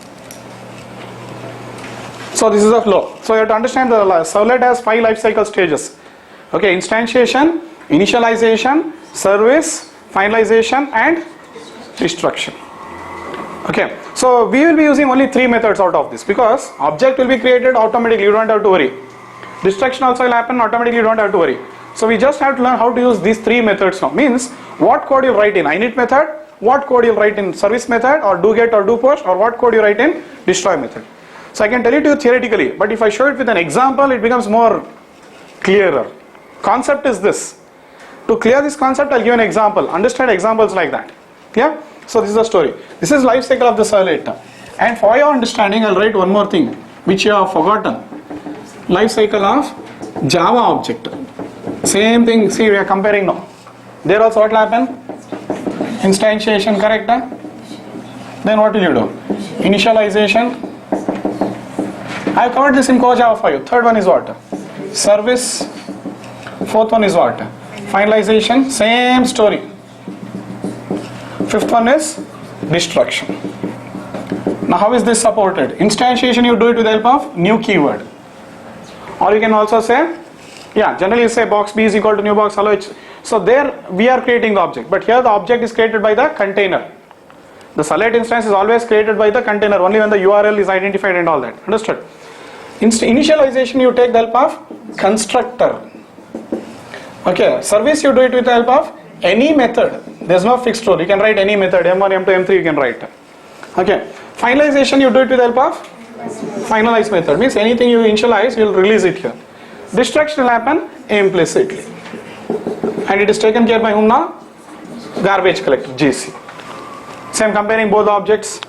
So this is a flow. So you have to understand the servlet has 5 life cycle stages. Okay, instantiation, initialization, service, finalization, and destruction. Okay, so we will be using only 3 methods out of this, because object will be created automatically, you don't have to worry. Destruction also will happen automatically, you don't have to worry. So we just have to learn how to use these 3 methods now. Means what code you write in init method, what code you write in service method, or do get or do post, or what code you write in destroy method. So I can tell it to you theoretically, but if I show it with an example, it becomes more clearer. Concept is this. To clear this concept, I'll give an example. Understand examples like that. Yeah? So this is the story. This is life cycle of the servlet. And for your understanding, I'll write one more thing which you have forgotten. Life cycle of Java object. Same thing. See, we are comparing now. There also what will happen? Instantiation, correct? Then what will you do? Initialization. I have covered this in Core Java for you. Third one is what? Service. Fourth one is what? Finalization. Same story. Fifth one is destruction. Now how is this supported? Instantiation you do it with the help of new keyword. Or you can also say, yeah, generally you say box B is equal to new box hello. So there we are creating the object. But here the object is created by the container. The servlet instance is always created by the container only when the URL is identified and all that. Understood? Initialization you take the help of constructor. Okay, service you do it with the help of any method. There is no fixed rule. You can write any method, M1, M2, M3 you can write. Okay, finalization you do it with the help of finalize method. Means anything you initialize, you will release it here. Destruction will happen implicitly. And it is taken care by whom now? Garbage collector, GC. So I am comparing both the objects.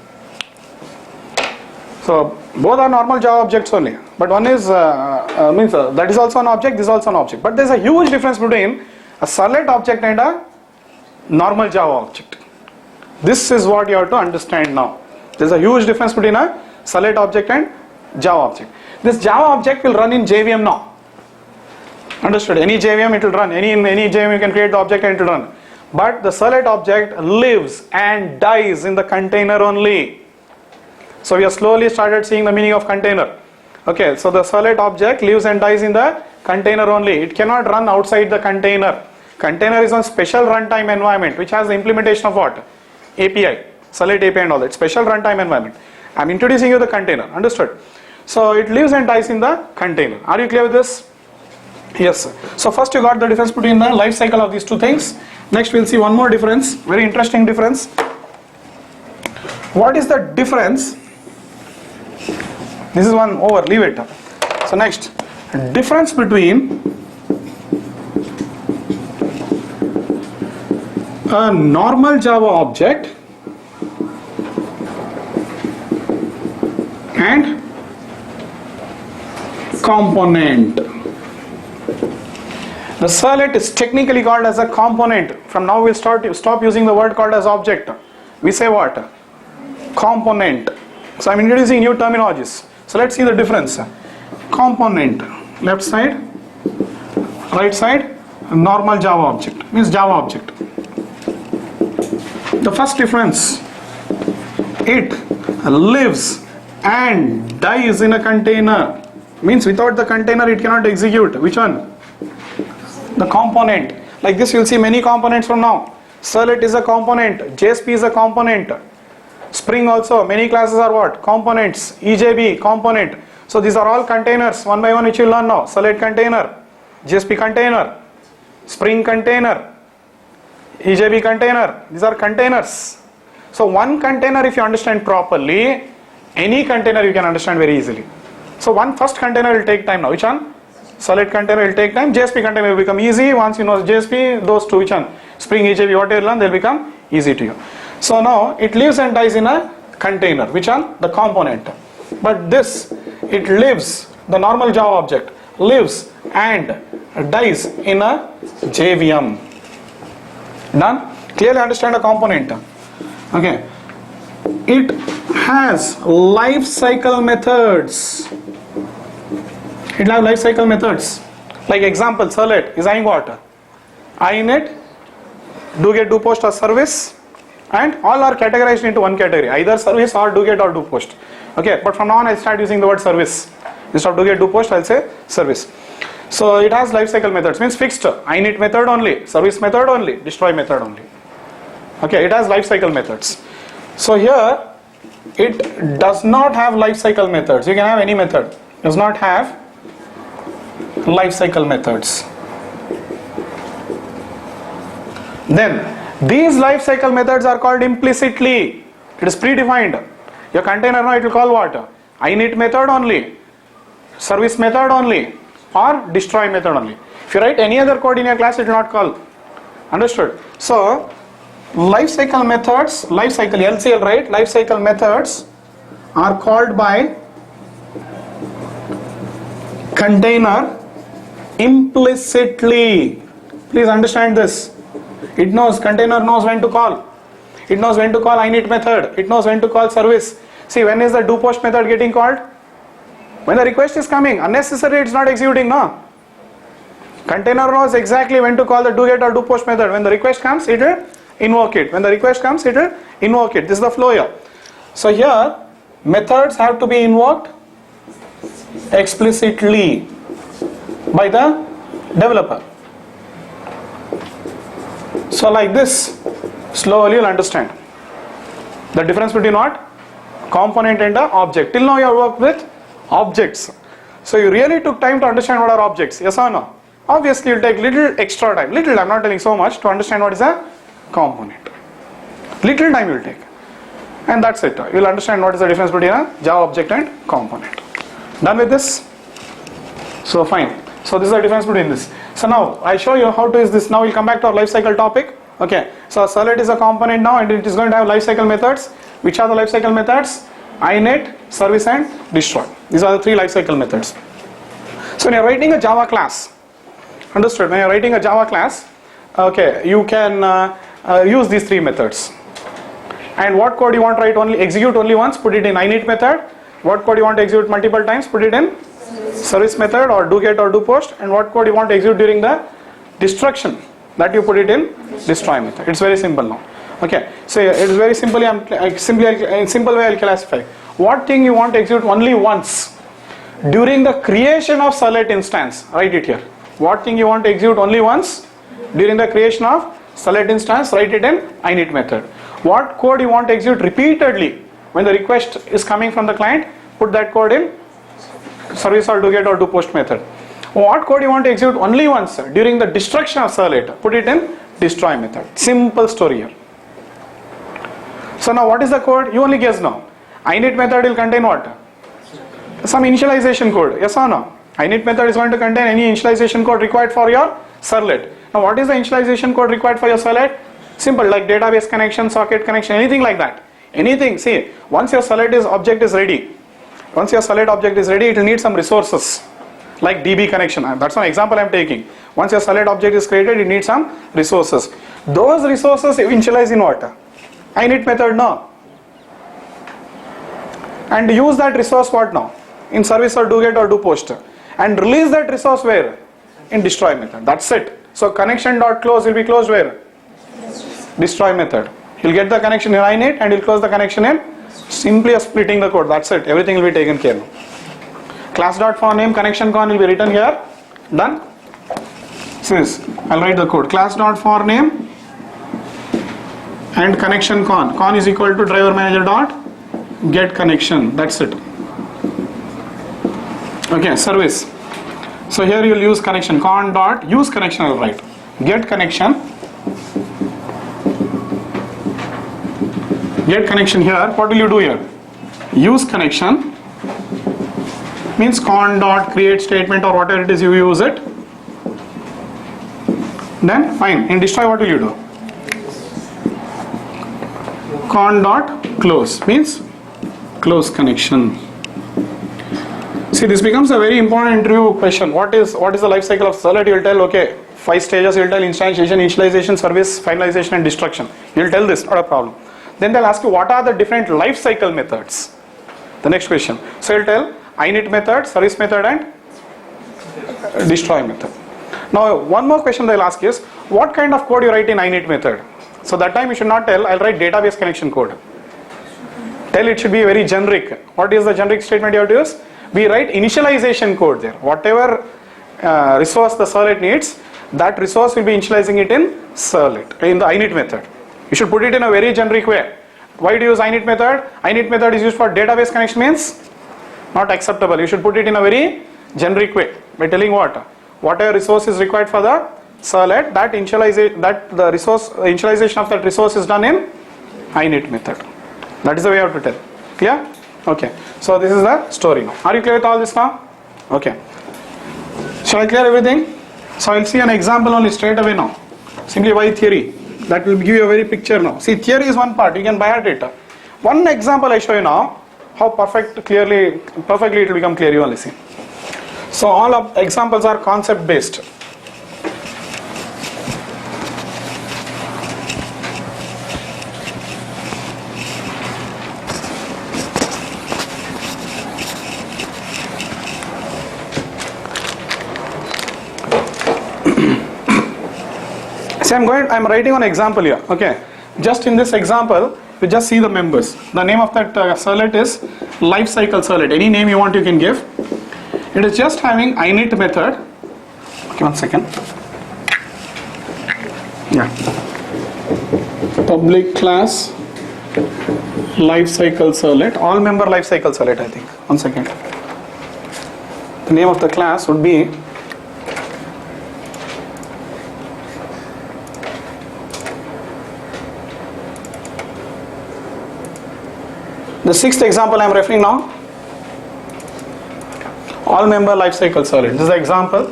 So both are normal Java objects only, but one is that is also an object, this is also an object. But there is a huge difference between a servlet object and a normal Java object. This is what you have to understand now. There is a huge difference between a servlet object and Java object. This Java object will run in JVM now. Understood? Any JVM it will run. Any JVM you can create the object and it will run. But the servlet object lives and dies in the container only. So we have slowly started seeing the meaning of container. Okay, so the servlet object lives and dies in the container only. It cannot run outside the container. Container is a special runtime environment which has the implementation of what? API, servlet API and all that. Special runtime environment. I am introducing you the container. Understood? So it lives and dies in the container. Are you clear with this? Yes, sir. So first you got the difference between the life cycle of these two things. Next we'll see one more difference. Very interesting difference. What is the difference? This is one over, leave it. So next, difference between a normal Java object and component. The servlet is technically called as a component. From now we'll stop using the word called as object. We say what? Component. So I'm introducing new terminologies. So let's see the difference. Component, left side, right side, normal Java object, means Java object. The first difference, it lives and dies in a container. Means without the container it cannot execute. Which one? The component. Like this you'll see many components from now. Servlet is a component, JSP is a component. Spring also, many classes are what? Components. EJB, component. So these are all containers, one by one which you will learn now. Servlet container, JSP container, Spring container, EJB container. These are containers. So one container, if you understand properly, any container you can understand very easily. So one first container will take time now. Which one? Servlet container will take time. JSP container will become easy. Once you know JSP, those two, which one? Spring, EJB, whatever you learn, they will become easy to you. So now it lives and dies in a container. Which one? The component. But this, it lives, the normal Java object lives and dies in a JVM. Done? Clearly understand a component. Okay. It has life cycle methods. It has life cycle methods. Like example, servlet is having what? init, do get, do post or service, and all are categorized into one category, either service or do get or do post. Okay, but from now on I'll start using the word service. Instead of do get, do post, I'll say service. So it has lifecycle methods, means fixed init method only, service method only, destroy method only. Okay, it has lifecycle methods. So here it does not have lifecycle methods. You can have any method. It does not have lifecycle methods. Then these lifecycle methods are called implicitly. It is predefined. Your container now it will call what? init method only, service method only, or destroy method only. If you write any other code in your class, it will not call. Understood? So lifecycle methods, lifecycle LCL, right? Lifecycle methods are called by container implicitly. Please understand this. It knows, container knows when to call. It knows when to call init method. It knows when to call service. See, when is the do post method getting called? When the request is coming. Unnecessarily it's not executing, no. Container knows exactly when to call the do get or do post method. When the request comes, it will invoke it. When the request comes, it will invoke it. This is the flow here. So here, methods have to be invoked explicitly by the developer. So like this, slowly you'll understand the difference between what? Component and the object. Till now you have worked with objects. So you really took time to understand what are objects, yes or no? Obviously you'll take little extra time, little, I'm not telling so much, to understand what is a component. Little time you'll take. And that's it. You'll understand what is the difference between a Java object and component. Done with this? So fine. So this is the difference between this. So now I show you how to use this. Now we'll come back to our lifecycle topic. Okay. So servlet is a component now and it is going to have lifecycle methods. Which are the lifecycle methods? init, service and destroy. These are the three lifecycle methods. So when you're writing a Java class, understood? When you're writing a Java class, okay, you can use these three methods. And what code you want to write only, execute only once, put it in init method. What code you want to execute multiple times, put it in service method or do get or do post. And what code you want to execute during the destruction, that you put it in destroy method. It's very simple now. Okay, so it is very simply, in simple way I'll classify. What thing you want to execute only once during the creation of servlet instance, write it here. What thing you want to execute only once during the creation of servlet instance, write it in init method. What code you want to execute repeatedly when the request is coming from the client, put that code in service or do get or do post method. What code you want to execute only once during the destruction of servlet, put it in destroy method. Simple story here. So now what is the code? You only guess now. Init method will contain what? Some initialization code, yes or no? Init method is going to contain any initialization code required for your servlet. Now what is the initialization code required for your servlet? Simple, like database connection, socket connection, anything like that. Anything, see, once your servlet object is ready, once your servlet object is ready, it will need some resources, like DB connection. That's one example I am taking. Once your servlet object is created, it needs some resources. Those resources you initialize in what? Init method now. And use that resource what now? In service or do get or do post. And release that resource where? In destroy method. That's it. So connection dot close will be closed where? Destroy method. He'll get the connection in init and he'll close the connection in simply a splitting the code. That's it. Everything will be taken care of. Class dot for name connection con will be written here. Done. Says I'll write the code. Class dot for name and connection con. Con is equal to driver manager dot get connection. That's it. Okay, service. So here you will use connection. Con dot use connection I will write. Get connection. Get connection here. What will you do here? Use connection means con dot create statement or whatever it is you use it. Then fine. In destroy what will you do? Con dot close means close connection. See, this becomes a very important interview question. What is the life cycle of servlet? You will tell, okay, 5 stages. You will tell instantiation, initialization, service, finalization, and destruction. You will tell this, not a problem. Then they'll ask you what are the different life cycle methods. The next question. So you'll tell init method, service method, and destroy method. Now one more question they'll ask is, what kind of code you write in init method? So that time you should not tell I'll write database connection code. Tell it should be very generic. What is the generic statement you have to use? We write initialization code there. Whatever resource the servlet needs, that resource will be initializing it in servlet, in the init method. You should put it in a very generic way. Why do you use init method? Init method is used for database connection means not acceptable. You should put it in a very generic way by telling whatever resource is required for the servlet, that initialization of that resource is done in init method. That is the way you have to tell. Clear? Okay. So this is the story now. Are you clear with all this now? Okay. Shall I clear everything? So I'll see an example only straight away now. Simply by theory. That will give you a very picture now. See, theory is one part. You can buy data. One example I show you now. How perfectly it will become clear. You only see. So all of examples are concept based. See, I'm writing an example here. Okay. Just in this example, you just see the members. The name of that servlet is Lifecycle servlet. Any name you want, you can give. It is just having init method. Okay, 1 second. Yeah. Public class Lifecycle servlet. All member Lifecycle servlet, I think. 1 second. The name of the class would be the 6th example I am referring now. All member lifecycle servlet. This is the example.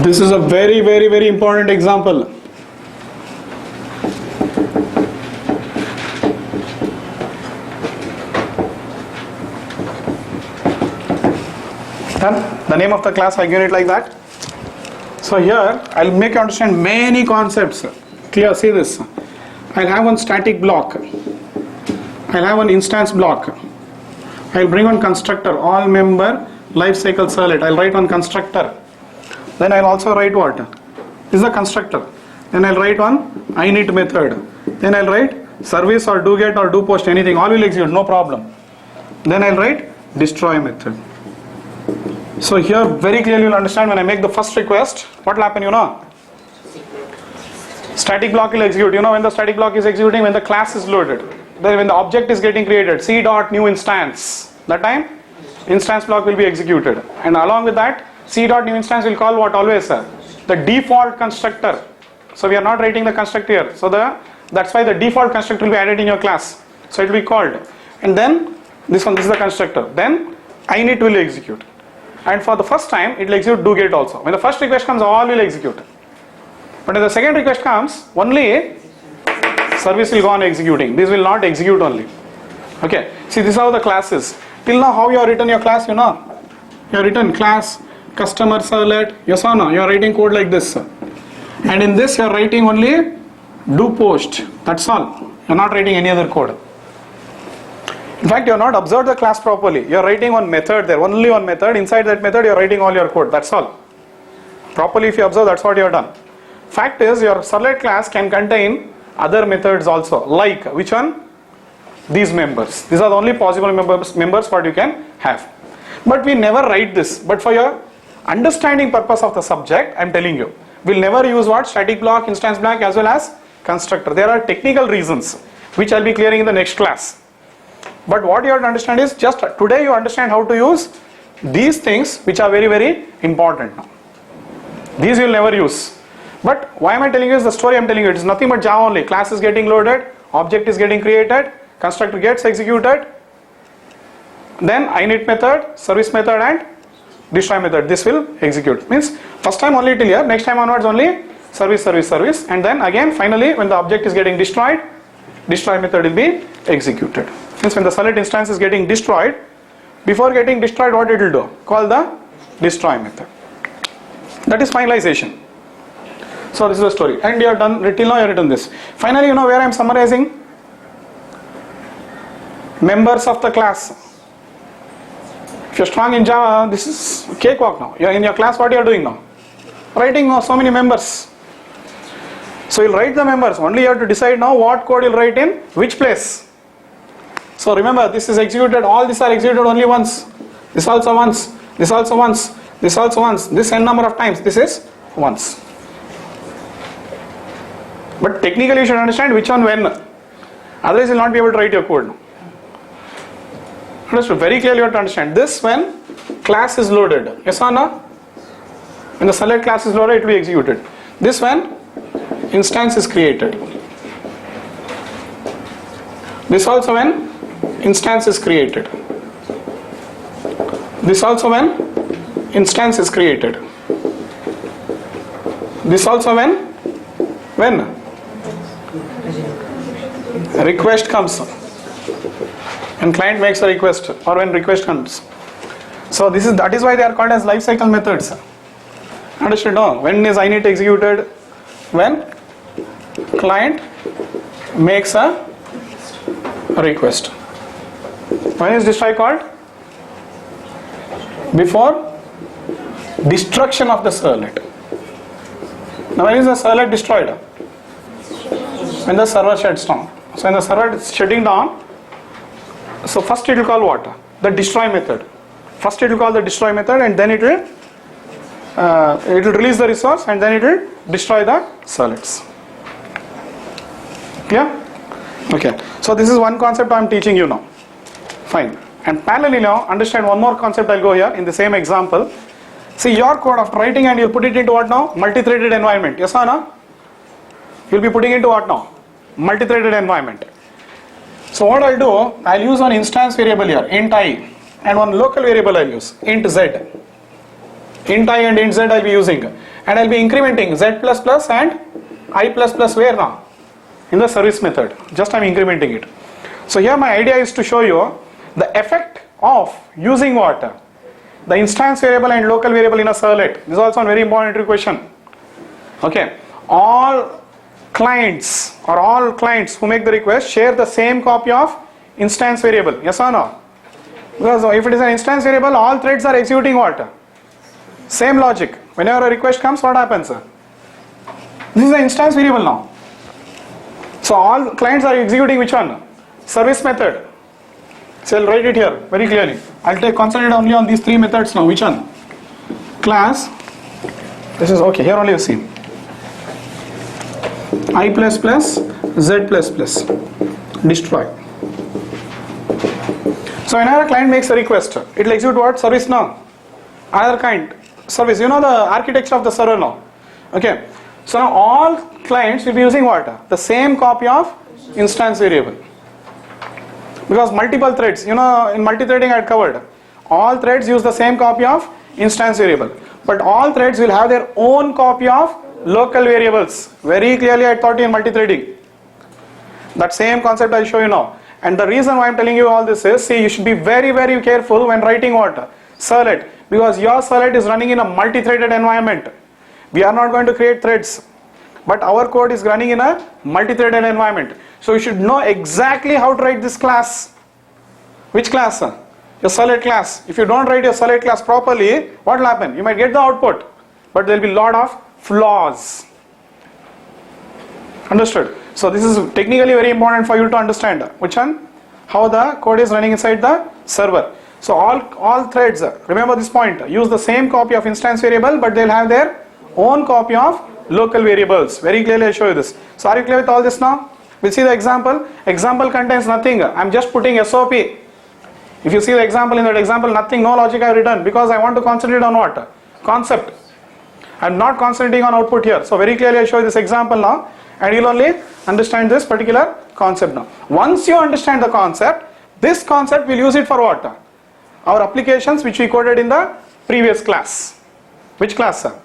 This is a very important example. Done? The name of the class I give it like that. So here I'll make you understand many concepts. Clear? See this. I'll have one static block. I'll have one instance block. I'll bring one constructor. All member lifecycle servlet. I'll write one constructor. Then I'll also write what? This is a constructor. Then I'll write one init method. Then I'll write service or do get or do post, anything. All will execute, no problem. Then I'll write destroy method. So here very clearly you'll understand when I make the first request, what will happen, you know? Static block will execute. You know when the static block is executing, when the class is loaded. Then when the object is getting created, c.new instance. That time, instance block will be executed. And along with that, c.new instance will call what always? The default constructor. So we are not writing the constructor here. So that's why the default constructor will be added in your class. So it will be called. And then, this is the constructor. Then, init will execute. And for the first time, it will execute do get also. When the first request comes, all will execute. But when the second request comes, only service will go on executing. This will not execute only. Okay. See, this is how the class is. Till now, how you have written your class, you know? You have written class, customer servlet, yes or no? You are writing code like this. And in this, you are writing only do post. That's all. You are not writing any other code. In fact, you have not observed the class properly. You are writing one method there, only one method. Inside that method, you are writing all your code. That's all. Properly, if you observe, that's what you have done. Fact is, your servlet class can contain other methods also. Like, which one? These members. These are the only possible members what you can have. But we never write this. But for your understanding purpose of the subject, I am telling you. We'll never use what? Static block, instance block as well as constructor. There are technical reasons which I'll be clearing in the next class. But what you have to understand is just today you understand how to use these things which are very important now. These you will never use. But why am I telling you is the story I am telling you. It is nothing but Java only. Class is getting loaded, object is getting created, constructor gets executed, then init method, service method and destroy method. This will execute. Means first time only till here, next time onwards only service, and then again finally when the object is getting destroyed, destroy method will be executed. Means when the servlet instance is getting destroyed, before getting destroyed what it will do? Call the destroy method. That is finalization. So this is the story. And you have done, till now you have written this. Finally, you know where I am summarizing? members of the class. If you're strong in Java, this is cakewalk now. You're in your class, what you're doing now? Writing so many members. So you'll write the members. Only you have to decide now what code you'll write in which place. So remember, this is executed, all these are executed only once. This also once, this also once, this also once, this n number of times, this is once. But technically you should understand which one when. Otherwise you will not be able to write your code. Understood? Very clearly you have to understand. This when class is loaded. Yes or no? When the select class is loaded, it will be executed. This when instance is created. This also when instance is created. This also when instance is created. This also when request comes. When client makes a request or when request comes. So that is why they are called as lifecycle methods. Understood? No? When is init executed? When client makes a request. When is destroy called? Before destruction of the servlet. Now when is the servlet destroyed? When the server shuts down. So when the server is shutting down, so first it will call what? The destroy method. First it will call the destroy method and then it will release the resource and then it will destroy the servlets. Yeah? Okay. So this is one concept I am teaching you now. Fine. And parallelly now, understand one more concept. I'll go here in the same example. See your code after writing and you'll put it into what now? Multi-threaded environment. Yes or no? You'll be putting into what now? Multi-threaded environment. So what I'll do, I'll use one instance variable here, int I, and one local variable I'll use, int z. Int I and int z I'll be using, and I'll be incrementing z++ and I++ where now? In the service method. Just I'm incrementing it. So here my idea is to show you the effect of using what? The instance variable and local variable in a servlet. This is also a very important question. Okay. All clients who make the request share the same copy of instance variable. Yes or no? Because if it is an instance variable, all threads are executing what? Same logic. Whenever a request comes, what happens? This is the instance variable now. So all clients are executing which one? Service method. So I'll write it here very clearly. I'll concentrate only on these three methods now. Which one? Class. This is okay. Here only you see. I++, Z++. Destroy. So whenever a client makes a request, it will execute what? Service now. Another kind. Service. You know the architecture of the server now. Okay. So now all clients will be using what? The same copy of instance variable. Because multiple threads, you know, in multi-threading I had covered. All threads use the same copy of instance variable. But all threads will have their own copy of local variables. Very clearly I taught you in multi-threading. That same concept I'll show you now. And the reason why I'm telling you all this is, see, you should be very, very careful when writing what? Servlet. Because your servlet is running in a multi-threaded environment. We are not going to create threads. But our code is running in a multi-threaded environment. So you should know exactly how to write this class. Which class? Your servlet class. If you don't write your servlet class properly, what will happen? You might get the output, but there will be a lot of flaws. Understood? So this is technically very important for you to understand. Which one? How the code is running inside the server. So all threads, remember this point, use the same copy of instance variable, but they'll have their own copy of local variables. Very clearly I show you this. So are you clear with all this now? We'll see the example. Example contains nothing. I'm just putting SOP. If you see the example, in that example, nothing, no logic I've written, because I want to concentrate on what? Concept. I'm not concentrating on output here. So very clearly I show you this example now, and you'll only understand this particular concept now. Once you understand the concept, this concept we'll use it for what? Our applications which we coded in the previous class. Which class, sir?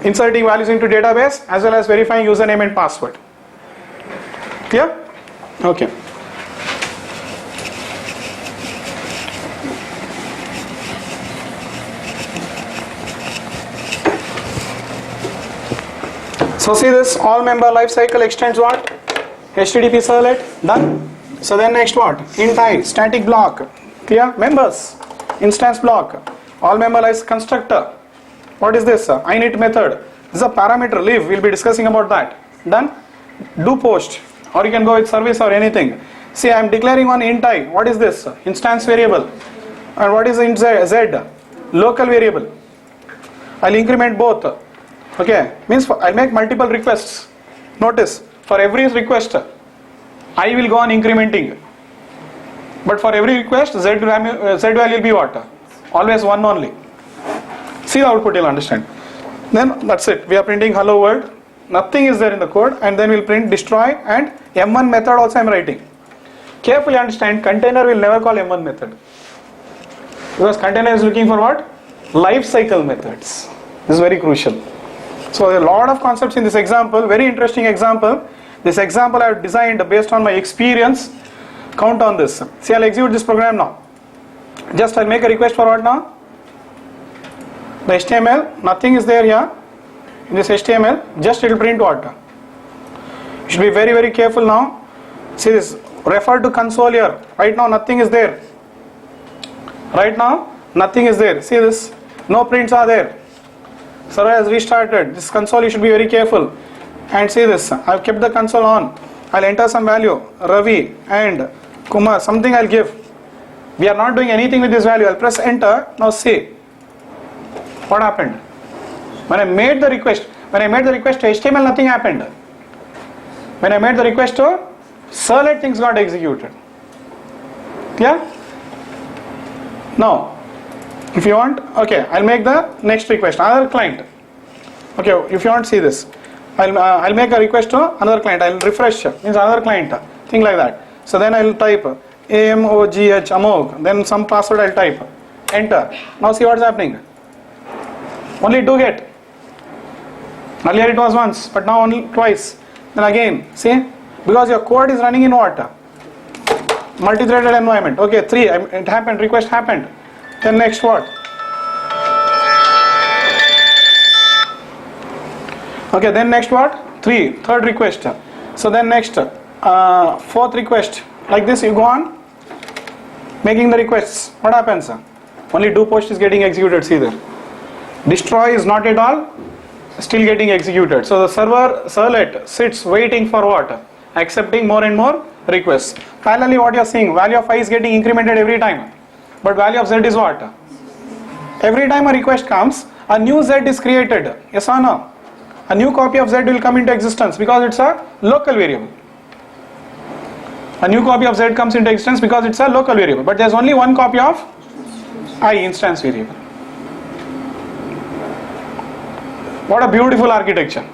Inserting values into database as well as verifying username and password. Clear? Okay. So see this, all member lifecycle extends what? HTTP servlet, done. So then next what? Int I, static block. Clear? Members, instance block. All member is constructor. What is this? Init method. This is a parameter leave. We'll be discussing about that. Done? Do post, or you can go with service or anything. See, I am declaring one int I. What is this? Instance variable. And what is int z? Local variable. I'll increment both. Okay, means I'll make multiple requests. Notice, for every request, I will go on incrementing. But for every request, z value will be what? Always 1 only. See the output, you'll understand. Then that's it. We are printing hello world. Nothing is there in the code, and then we'll print destroy, and M1 method also I am writing. Carefully understand, container will never call M1 method. Because container is looking for what? Lifecycle methods. This is very crucial. So a lot of concepts in this example, very interesting example. This example I have designed based on my experience. Count on this. See, I'll execute this program now. Just I'll make a request for what now? The HTML, nothing is there here. In this HTML, just it will print what? You should be very, very careful now. See this, refer to console here. Right now nothing is there. Right now nothing is there. See this, no prints are there. Server has restarted. This console you should be very careful. And see this, I have kept the console on. I'll enter some value, Ravi and Kumar, something I'll give. We are not doing anything with this value. I'll press enter. Now see, what happened? When I made the request to HTML, nothing happened. When I made the request to Servlet, things got executed. Yeah? Now, if you want, okay, I'll make the next request, another client. Okay, if you want to see this, I'll make a request to another client. I'll refresh, means another client, thing like that. So then I'll type AMOGH Amog, then some password I'll type, enter. Now see what's happening. Only do get. Earlier it was once, but now only twice. Then again, see, because your code is running in what? Multi-threaded environment. Okay, 3, it happened, request happened. Then next what? Okay, then next what? 3, third request. So then next, 4th request. Like this, you go on making the requests. What happens? Only do post is getting executed, see there. Destroy is not at all, still getting executed. So the servlet sits waiting for what? Accepting more and more requests. Finally, what you are seeing, value of I is getting incremented every time. But value of Z is what? Every time a request comes, a new Z is created. Yes or no? A new copy of Z will come into existence because it's a local variable. A new copy of Z comes into existence because it's a local variable. But there's only one copy of I, instance variable. What a beautiful architecture.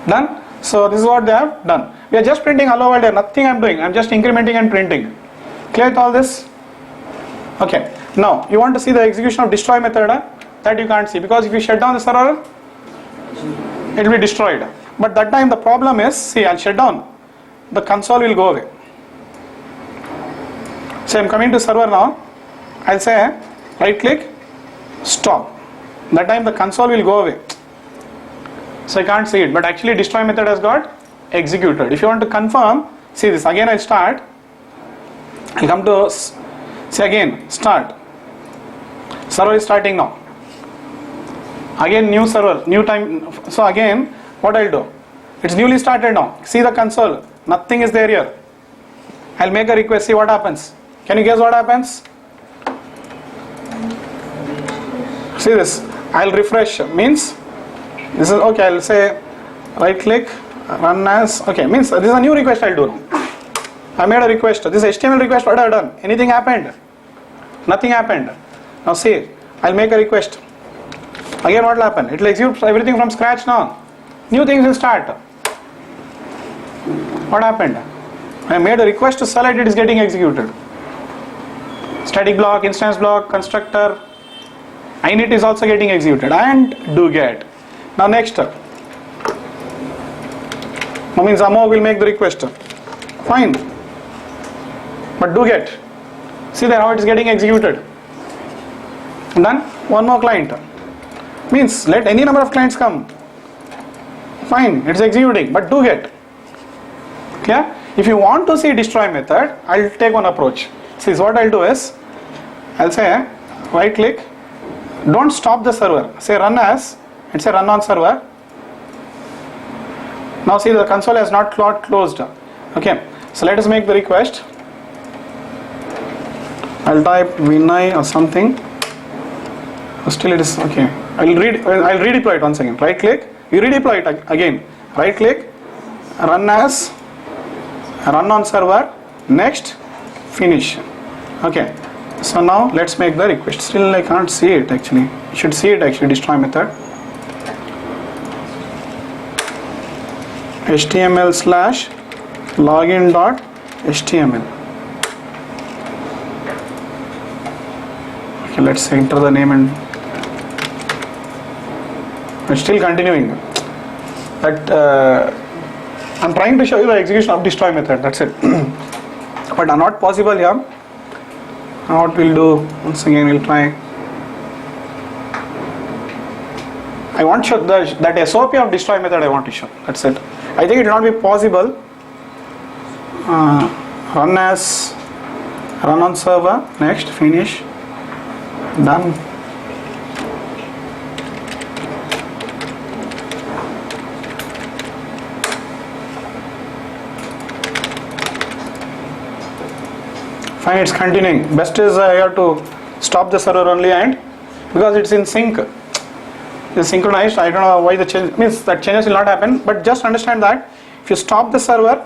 Done? So this is what they have done. We are just printing hello world here. Nothing I'm doing. I'm just incrementing and printing. Clear with all this? Okay. Now you want to see the execution of destroy method, that you can't see, because if you shut down the server, it will be destroyed. But that time the problem is, see, I'll shut down. The console will go away. So I'm coming to server now. I'll say right click, stop. That time the console will go away. So I can't see it, but actually destroy method has got executed. If you want to confirm, see this, again I'll start. I'll come to, see again, start. Server is starting now. Again new server, new time. So again, what I'll do? It's newly started now. See the console, nothing is there here. I'll make a request, see what happens. Can you guess what happens? See this, I'll refresh, means this is okay. I'll say right click, run as, okay, means this is a new request I'll do now. I made a request, this HTML request, what I've done? Anything happened? Nothing happened. Now see, I'll make a request. Again what will happen? It will execute everything from scratch now. New things will start. What happened? I made a request to Servlet, it is getting executed. Static block, instance block, constructor, init is also getting executed, and do get. Now next, now means Amog will make the request. Fine. But do get. See there how it is getting executed. Done. One more client. Means let any number of clients come. Fine, it's executing, but do get. Clear? If you want to see destroy method, I'll take one approach. See, what I'll do is, I'll say right click, don't stop the server, say run as, and say run on server. Now see, the console has not closed. Okay, so let us make the request. I'll type Vinay or something. Still it is okay. I'll redeploy it once again. Right click, you redeploy it again. Right click, run as, run on server, next, finish. Okay, so now let's make the request. Still I can't see it actually. You should see it actually, destroy method. HTML/login.html. Okay, let's enter the name and it's still continuing. But I'm trying to show you the execution of destroy method, that's it. But not possible here. Now what we'll do, once again we'll try. I want to show that SOP of destroy method I want to show, that's it. I think it will not be possible. Run as, run on server, next, finish, done. Fine, it's continuing. Best is I have to stop the server only, and because it's in sync, it's synchronized. I don't know why the change means that changes will not happen, but just understand that if you stop the server,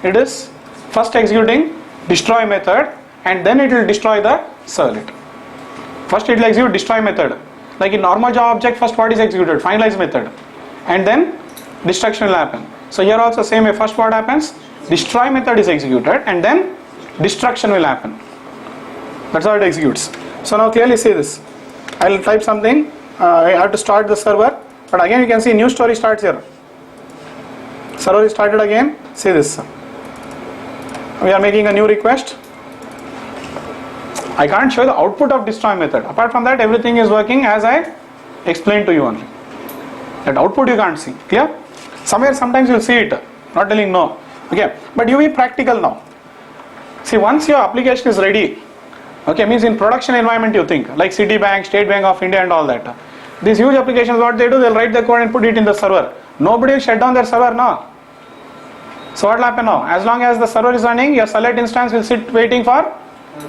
it is first executing destroy method and then it will destroy the servlet. First it will execute destroy method. Like in normal Java object, first what is executed? Finalize method, and then destruction will happen. So here also same way, first what happens? Destroy method is executed and then destruction will happen. That's how it executes. So now clearly see this. I will type something. I have to start the server, but again you can see new story starts here. Server is started again. See this. We are making a new request. I can't show the output of destroy method. Apart from that, everything is working as I explained to you only. That output you can't see. Clear? Somewhere sometimes you'll see it. Not telling no. Okay, but you be practical now. See, once your application is ready, okay, means in production environment you think, like Citibank, State Bank of India and all that. These huge applications, what they do, they'll write the code and put it in the server. Nobody will shut down their server now. So what will happen now? As long as the server is running, your SERVLET instance will sit waiting for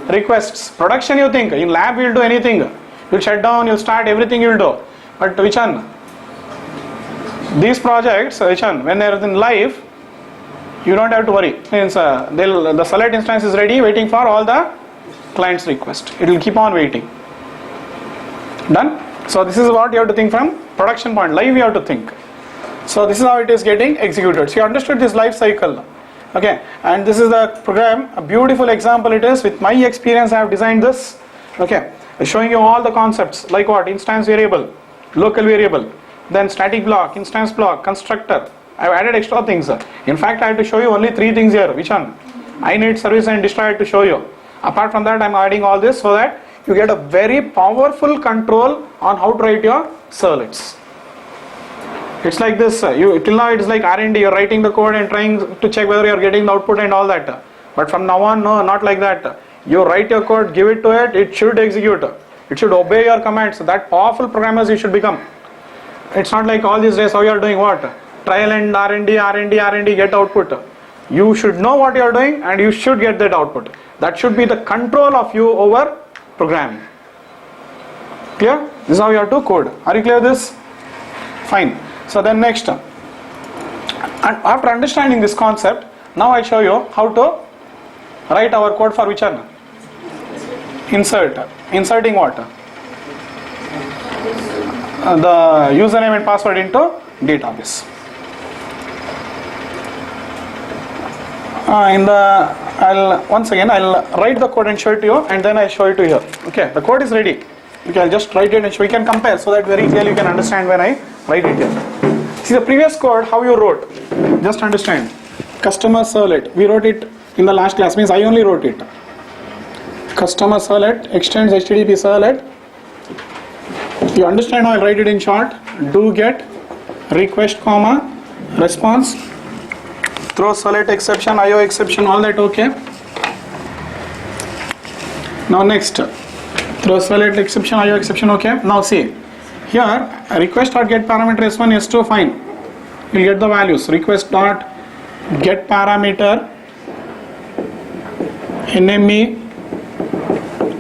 requests. Production you think, in lab you'll do anything. You'll shut down, you'll start, everything you'll do. But which one? These projects, which one? When they're in live, you don't have to worry. Means the SERVLET instance is ready, waiting for all the client's request. It will keep on waiting. Done? So this is what you have to think from production point. Live you have to think. So this is how it is getting executed. So you understood this life cycle. Okay, and this is the program. A beautiful example it is. With my experience, I have designed this. Okay, showing you all the concepts like what? Instance variable, local variable, then static block, instance block, constructor. I have added extra things. In fact, I have to show you only 3 things here. Which one? I need service and destroy. I have to show you. Apart from that, I am adding all this so that you get a very powerful control on how to write your servlets. It's like this. Till now it is like R&D. You're writing the code and trying to check whether you're getting the output and all that. But from now on, no, not like that. You write your code, give it to it. It should execute. It should obey your commands. That powerful programmers you should become. It's not like all these days how you are doing what? Trial and R&D, get output. You should know what you are doing and you should get that output. That should be the control of you over programming. Clear? This is how you have to code. Are you clear with this? Fine. So then next, and after understanding this concept, now I show you how to write our code for which one? Insert. Inserting what? The username and password into database. I'll write the code and show it to you, and then I show it to you. Okay, the code is ready. Okay, I'll just write it and we can compare so that very clearly you can understand when I write it here. See the previous code, how you wrote. Just understand. Customer servlet. We wrote it in the last class, means I only wrote it. Customer servlet extends HTTP servlet. You understand how I write it in short. Do get request comma response Throw select exception, IO exception, all that okay. Now next, throw select exception, IO exception, okay. Now see, here request dot get parameter S1, S2, fine. You'll get the values. Request dot get parameter NME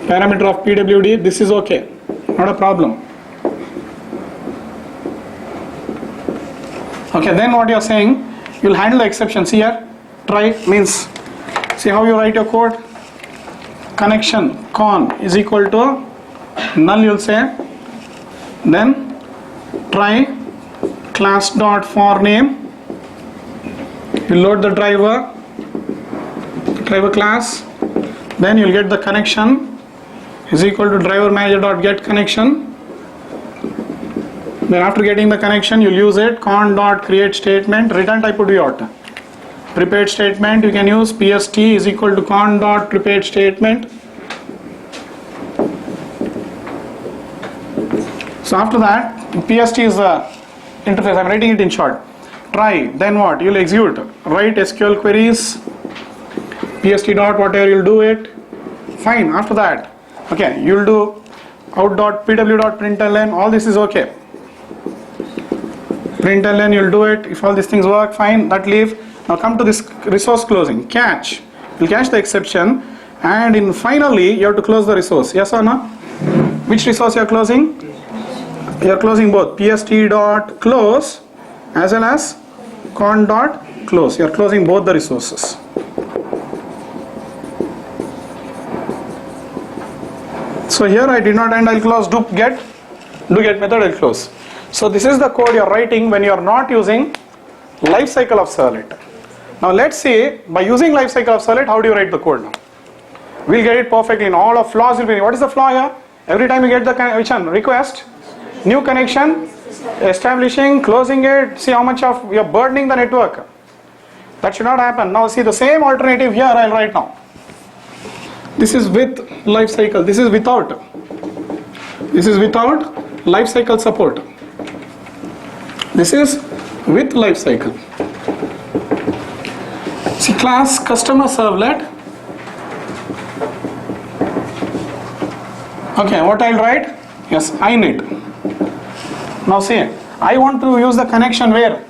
parameter of PWD. This is okay, not a problem. Okay, then what you are saying, you'll handle the exceptions here. Try means, see how you write your code. Connection con is equal to null, you'll say. Then try class dot for name. You load the driver class. Then you'll get the connection is equal to driver manager dot get connection. Then after getting the connection, you'll use it con dot create statement. Return type would be what? Prepared statement. You can use PST is equal to con dot prepared statement. So after that, PST is the interface. I'm writing it in short. Try. Then what? You'll execute. Write SQL queries. PST dot whatever you'll do it. Fine. After that, okay, you'll do out dot pw dot println. All this is okay. Println, you'll do it. If all these things work, fine. That leave. Now come to this resource closing. Catch. You'll catch the exception, and in finally you have to close the resource. Yes or no? Which resource you are closing? You are closing both PST dot close as well as con dot close. You are closing both the resources. So here I did not end, I'll close do get method, I'll close. So this is the code you are writing when you are not using lifecycle of servlet. Now let's see, by using lifecycle of servlet, how do you write the code now? We'll get it perfectly. In all of flaws will be. What is the flaw here? Every time you get the which one? Request, new connection, establishing, closing it. See how much of you're burdening the network. That should not happen. Now see the same alternative here I'll write now. This is with lifecycle. This is without. This is without lifecycle support. This is with lifecycle. See class customer servlet. Okay, what I'll write? Yes, init. Now see, I want to use the connection where?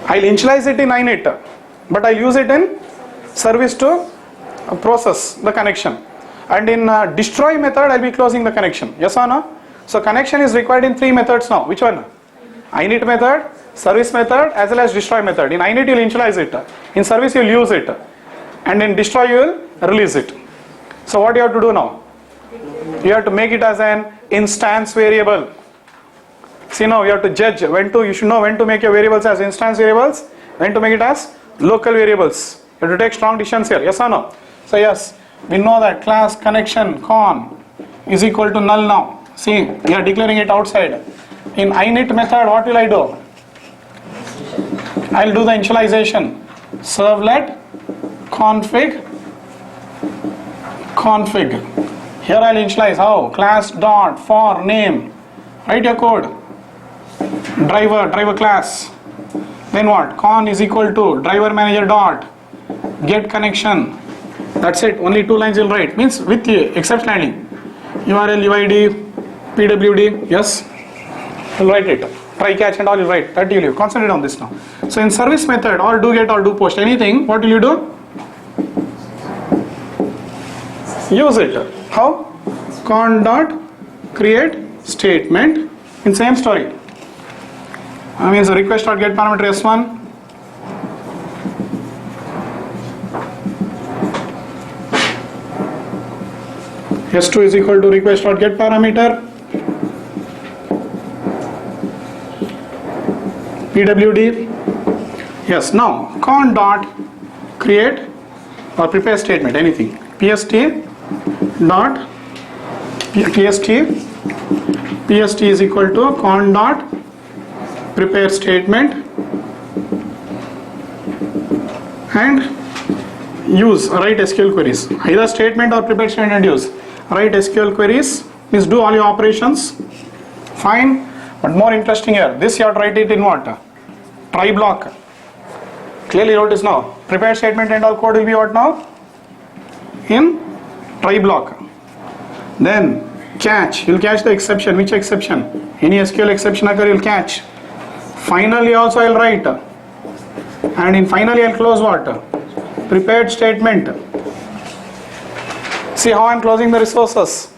I'll initialize it in init, but I'll use it in service to process the connection. And in destroy method, I'll be closing the connection. Yes or no? So connection is required in 3 methods now. Which one? Init method, service method, as well as destroy method. In init, you'll initialize it. In service, you'll use it. And in destroy, you will release it. So what you have to do now? You have to make it as an instance variable. See now, you have to judge when to, you should know when to make your variables as instance variables, when to make it as local variables. You have to take strong decisions here. Yes or no? So yes, we know that class connection con is equal to null now. See, we are declaring it outside. In init method, what will I do? I'll do the initialization. Servlet config. Here I'll initialize how? Class dot for name. Write your code. Driver class. Then what? Con is equal to driver manager dot get connection. That's it. Only 2 lines you'll write. Means with the exception handling. URL, UID, PWD. Yes. You'll write it. Try catch and all you'll write. That you'll leave. Concentrate on this now. So in service method or do get or do post anything, what will you do? Use it. How? Con dot create statement in same story. I mean, so request dot get parameter S1. S2 is equal to request dot get parameter PWD. Yes. Now con dot create or prepare statement anything. PST dot PST is equal to con dot prepare statement and use write SQL queries. Either statement or prepare statement and use. Write SQL queries means do all your operations. Fine. But more interesting here, this you have to write it in what? Try block. Clearly notice now. Prepared statement and all code will be what now? In try block. Then catch. You'll catch the exception. Which exception? Any SQL exception occur, you'll catch. Finally also I'll write. And in finally I'll close what? Prepared statement. See how I'm closing the resources.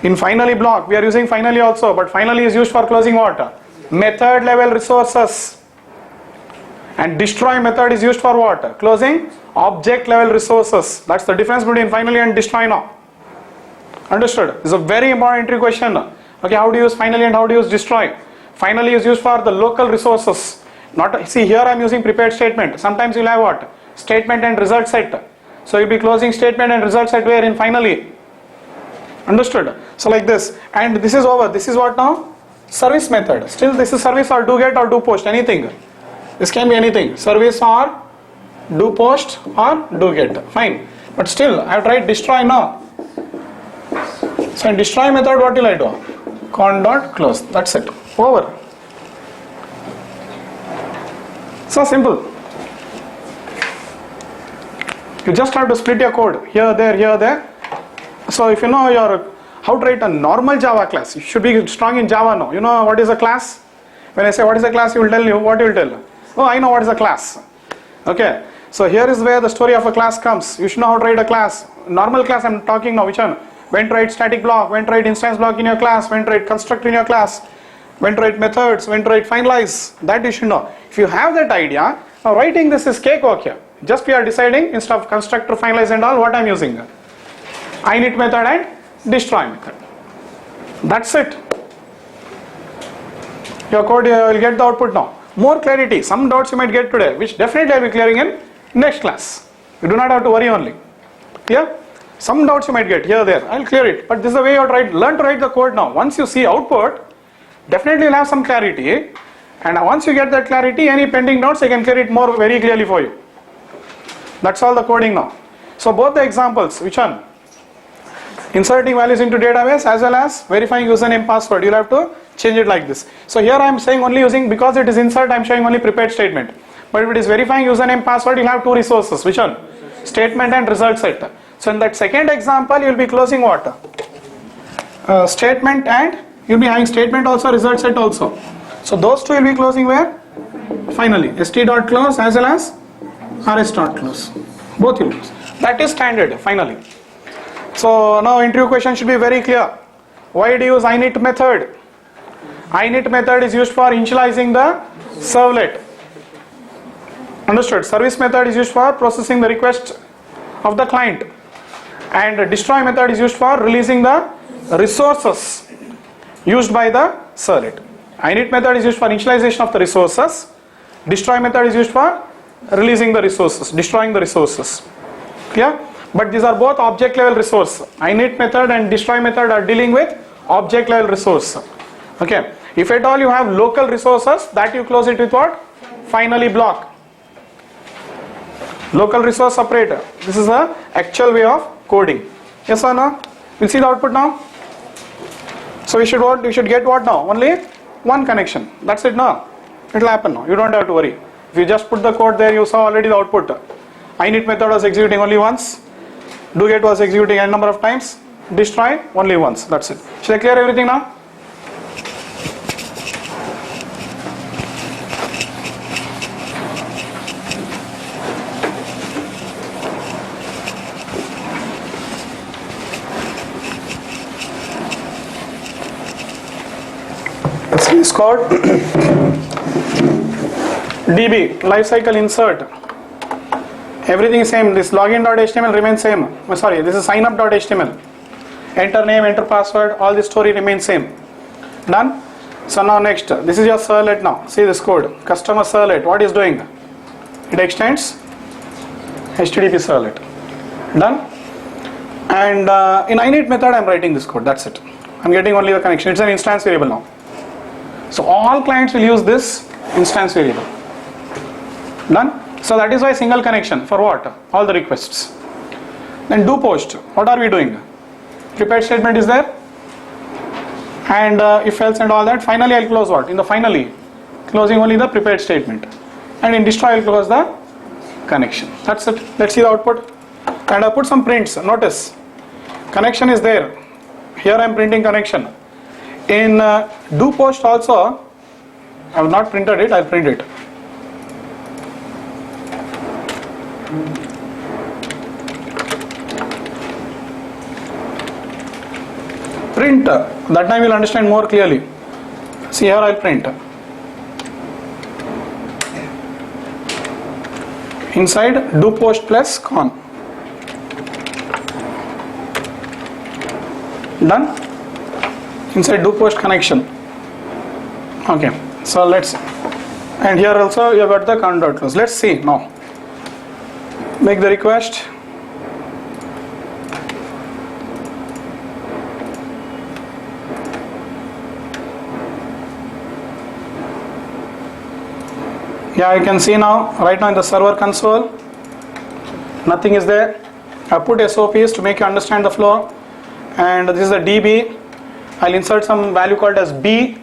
In finally block, we are using finally also, but finally is used for closing what? Method level resources. And destroy method is used for what? Closing object level resources. That's the difference between finally and destroy now. Understood? This is a very important entry question. Okay, how do you use finally and how do you use destroy? Finally is used for the local resources. Not, see here I am using prepared statement. Sometimes you'll have what? Statement and result set. So you'll be closing statement and result set where in finally. Understood? So like this. And this is over. This is what now? Service method. Still this is service or do get or do post. Anything. This can be anything. Service or do post or do get. Fine. But still I have tried destroy now. So in destroy method what will I do? Con dot close. That's it. Over. So simple. You just have to split your code. Here, there. So if you know your how to write a normal Java class, you should be strong in Java now. You know what is a class? When I say what is a class, you will tell you what you will tell. Oh, I know what is a class. Okay. So here is where the story of a class comes. You should know how to write a class. Normal class I'm talking now. Which one? When to write static block, when to write instance block in your class, when to write constructor in your class, when to write methods, when to write finalize. That you should know. If you have that idea, now writing this is cakewalk here. Just we are deciding instead of constructor, finalize and all what I am using. Init method and destroy method. That's it. Your code will get the output now. More clarity. Some doubts you might get today, which definitely I will be clearing in next class. You do not have to worry only. Clear? Some doubts you might get here, there. I will clear it. But this is the way you have to learn to write the code now. Once you see output, definitely you will have some clarity. And once you get that clarity, any pending doubts, I can clear it more very clearly for you. That's all the coding now. So both the examples, which one? Inserting values into database as well as verifying username password. You'll have to change it like this. So here I am saying only using, because it is insert, I am showing only prepared statement. But if it is verifying username password, you'll have two resources. Which one? Statement and result set. So in that second example, you'll be closing what? Statement, and you'll be having statement also, result set also. So those two will be closing where? Finally, st.close as well as rs.close. Both will close. That is standard, finally. So now interview question should be very clear. Why do you use init method? Init method is used for initializing the servlet. Understood? Service method is used for processing the request of the client. And destroy method is used for releasing the resources used by the servlet. Init method is used for initialization of the resources. Destroy method is used for releasing the resources, destroying the resources. Clear? But these are both object level resource. Init method and destroy method are dealing with object level resource. Okay. If at all you have local resources, that you close it with what? Finally block. Local resource separator. This is the actual way of coding. Yes or no? We'll see the output now. So we should get what now? Only one connection. That's it now. It will happen now. You don't have to worry. If you just put the code there, you saw already the output. Init method was executing only once. Do get was executing n number of times. Destroy only once. That's it. Should I clear everything now? This code DB lifecycle insert. Everything is same. This login.html remains same. Sorry, this is signup.html. Enter name, enter password, all this story remains same. Done? So now next, this is your servlet now. See this code. Customer servlet, what is doing? It extends HTTP servlet. Done? And in init method I am writing this code. That's it. I am getting only the connection. It's an instance variable now. So all clients will use this instance variable. Done? So that is why single connection. For what? All the requests. Then do post. What are we doing? Prepared statement is there. And if else and all that. Finally I'll close what? In the finally, closing only the prepared statement. And in destroy I'll close the connection. That's it. Let's see the output. And I put some prints. Notice, connection is there. Here I am printing connection. In do post also, I have not printed it, I'll print it. Print, that time you will understand more clearly. See, here I'll print. Inside do post plus con. Done. Inside do post connection. Okay, so let's, and here also you have got the count dot close. Let's see now. Make the request. Yeah, you can see now, right now in the server console, nothing is there. I put SOPs to make you understand the flow, and this is a DB. I'll insert some value called as B.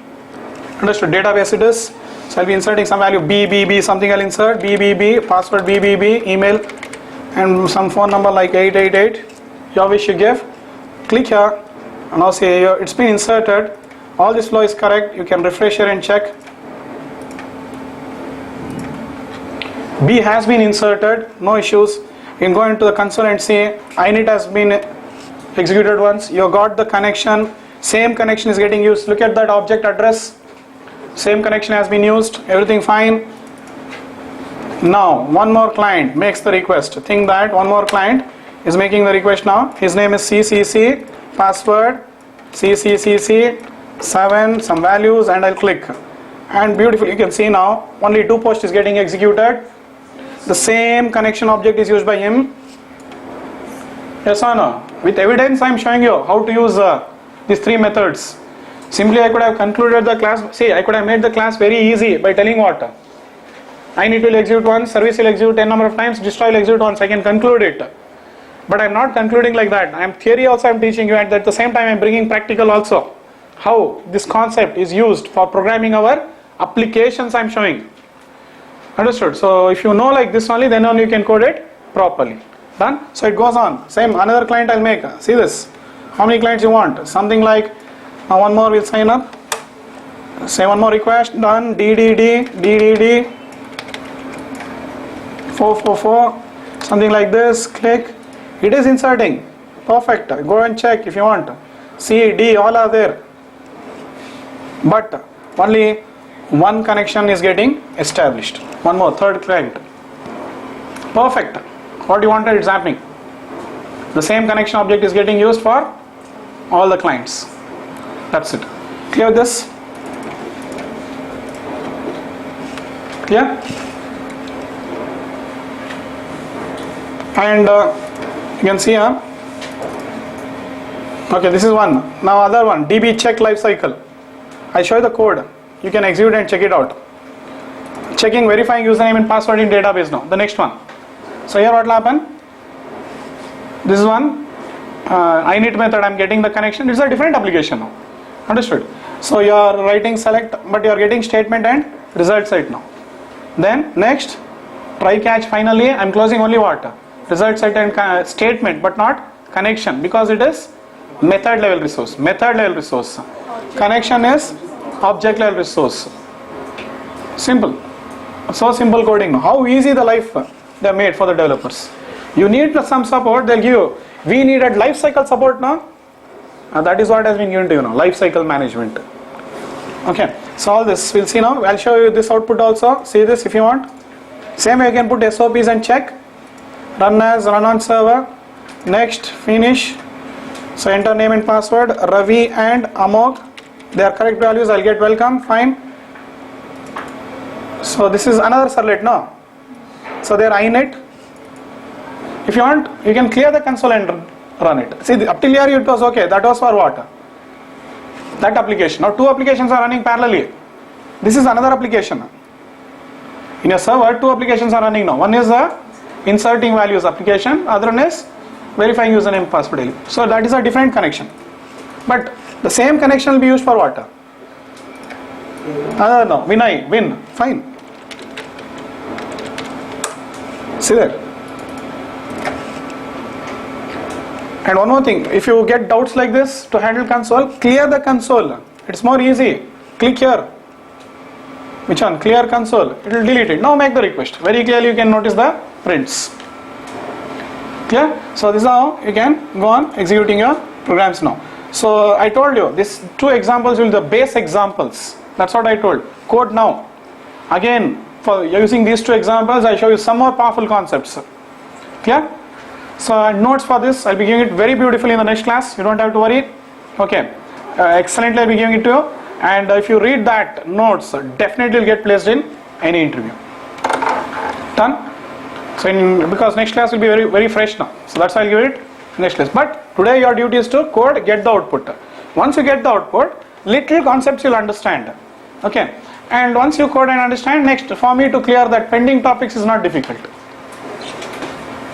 Understood? Database it is. So I'll be inserting some value B, something I'll insert, B, password B, email, and some phone number like 888. Your wish you give. Click here, and now see here, it's been inserted. All this flow is correct. You can refresh here and check. B has been inserted, no issues. You can go into the console and see init has been executed once. You got the connection. Same connection is getting used. Look at that object address. Same connection has been used. Everything fine. Now one more client makes the request. Think that one more client is making the request now. His name is CCC, password CCCC7, some values, and I'll click. And beautiful, you can see now only do post is getting executed. The same connection object is used by him. Yes or no? With evidence I am showing you how to use these three methods. Simply I could have concluded the class. See, I could have made the class very easy by telling what? Init will execute once, service will execute 10 number of times, destroy will execute once. I can conclude it. But I am not concluding like that. I am theory also I am teaching you, and at the same time I am bringing practical also. How this concept is used for programming our applications I am showing. Understood? So if you know like this only, then only you can code it properly. Done? So it goes on. Same, another client I'll make. See this. How many clients you want? Something like, now one more will sign up. Say one more request. Done. DDD 444. Something like this. Click. It is inserting. Perfect. Go and check if you want. C, D, all are there. But only one connection is getting established. One more, third client. Perfect. What you wanted, it's happening. The same connection object is getting used for all the clients. That's it. Clear this? Clear? And you can see here. Okay, this is one. Now other one, DB check lifecycle. I show you the code. You can execute and check it out. Checking, verifying username and password in database now. The next one. So here what will happen? This is one. Init method, I am getting the connection. It's a different application now. Understood? So you are writing select, but you are getting statement and result set now. Then next, try catch. Finally, I am closing only what? Result set and statement, but not connection, because it is method level resource. Method level resource. Connection is object level resource. Simple. So simple coding now. How easy the life they have made for the developers. You need some support, they'll give you. We needed lifecycle support now. That is what has been given to you now. Lifecycle management. Okay. So all this we'll see now. I'll show you this output also. See this if you want. Same way you can put SOPs and check. Run as, run on server. Next, finish. So enter name and password. Ravi and Amog. They are correct values. I'll get welcome. Fine. So this is another servlet now. So they are init. If you want, you can clear the console and run it. See, up till here it was okay. That was for what? That application. Now two applications are running parallelly. This is another application. In a server, two applications are running now. One is inserting values application. Other one is verifying username password. So that is a different connection. But the same connection will be used for what? No. Win. Fine. See there. And one more thing, if you get doubts like this to handle console, clear the console. It's more easy. Click here. Which one? Clear console. It will delete it. Now make the request. Very clearly you can notice the prints. Clear? So this is how you can go on executing your programs now. So I told you, these two examples will be the base examples. That's what I told. Code now. Again, for using these two examples, I show you some more powerful concepts. Clear? So notes for this, I'll be giving it very beautifully in the next class. You don't have to worry. Okay. Excellently I'll be giving it to you. And if you read that notes, definitely will get placed in any interview. Done? So because next class will be very fresh now. So that's why I'll give it next class. But today your duty is to code, get the output. Once you get the output, little concepts you'll understand. Okay. And once you code and understand, next for me to clear that pending topics is not difficult.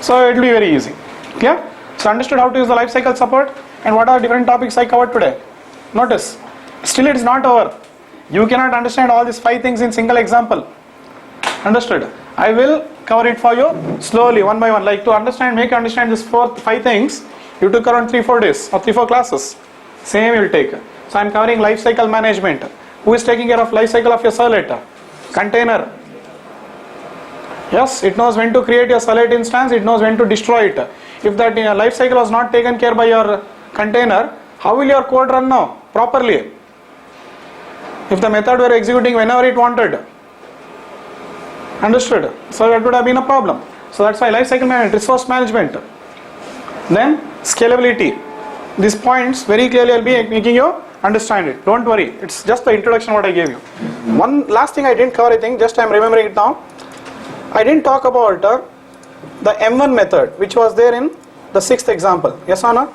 So it will be very easy. Clear? So understood how to use the lifecycle support and what are different topics I covered today. Notice, still it is not over. You cannot understand all these 5 things in single example. Understood? I will cover it for you slowly, one by one. Like to understand, make you understand these 5 things, you took around 3-4 days or 3-4 classes. Same you will take. So I am covering lifecycle management. Who is taking care of lifecycle of your servlet? Container. Yes, it knows when to create your servlet instance, it knows when to destroy it. If that lifecycle was not taken care by your container, how will your code run now properly? If the method were executing whenever it wanted. Understood? So that would have been a problem. So that's why lifecycle management, resource management. Then scalability. These points very clearly I'll be making you understand it. Don't worry. It's just the introduction what I gave you. One last thing I didn't cover, I think, just I'm remembering it now. I didn't talk about the M1 method which was there in the 6th example. Yes or no?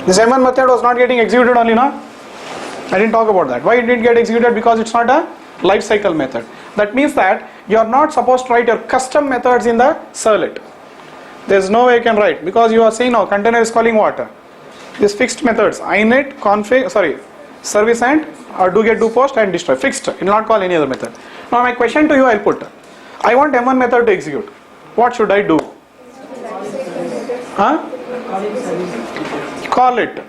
This M1 method was not getting executed only, no? I didn't talk about that. Why it didn't get executed? Because it's not a lifecycle method. That means that you are not supposed to write your custom methods in the servlet. There's no way you can write, because you are saying now container is calling what? These fixed methods, init, config, service and do get, do post and destroy. Fixed. It will not call any other method. Now my question to you, I'll put, I want M1 method to execute. What should I do? Call it.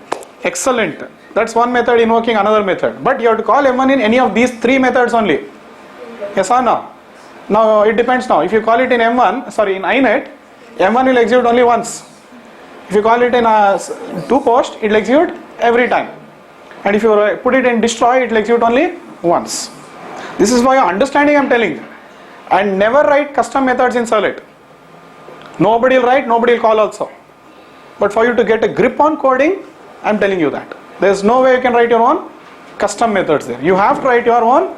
Excellent. That's one method invoking another method. But you have to call M1 in any of these 3 methods only. Yes or no? Now it depends now. If you call it in in init, M1 will execute only once. If you call it in do post, it will execute every time. And if you put it in destroy, it will execute only once. This is why understanding I am telling you. And never write custom methods in servlet. Nobody will write, nobody will call also. But for you to get a grip on coding, I am telling you that. There is no way you can write your own custom methods there. You have to write your own,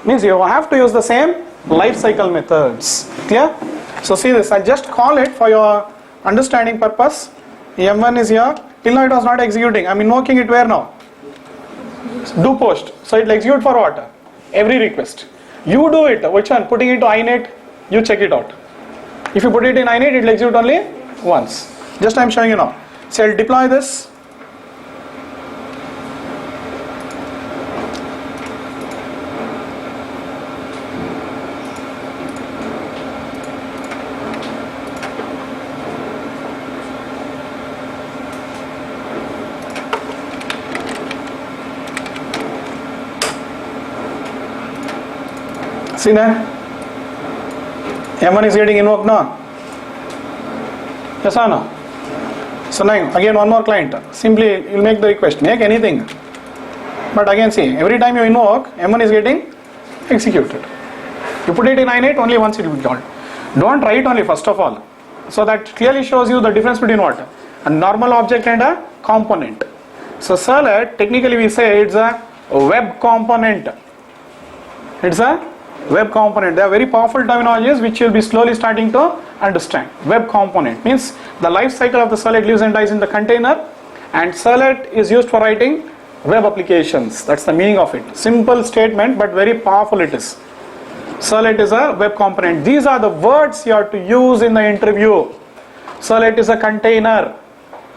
means you have to use the same lifecycle methods. Clear? So see this, I just call it for your understanding purpose. M1 is here. Till now it was not executing. I am invoking it where now? Do post. So it will execute for what? Every request. You do it. Which one? Putting it to init, you check it out. If you put it in init, it will execute only once. Just I am showing you now. So I will deploy this. See that? M1 is getting invoked now. Yes or no? So now again one more client. Simply you will make the request. Make anything. But again see, every time you invoke, M1 is getting executed. You put it in init, only once it will be called. Don't write only first of all. So that clearly shows you the difference between what? A normal object and a component. So servlet, technically we say it's a web component. It's a web component. They are very powerful terminologies which you will be slowly starting to understand. Web component means the life cycle of the servlet lives and dies in the container, and servlet is used for writing web applications. That's the meaning of it. Simple statement but very powerful it is. Servlet is a web component. These are the words you have to use in the interview. Servlet is a container.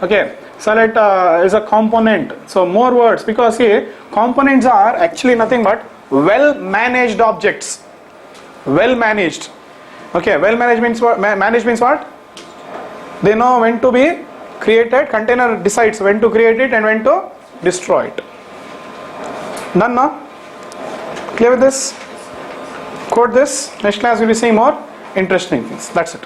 Okay. Servlet is a component. So more words, because see, components are actually nothing but well managed objects. well managed. Okay, well managed means what? Managed means what? They know when to be created. Container decides when to create it and when to destroy it. Done now? Clear with this? Code this. Next class we'll be seeing more interesting things. That's it.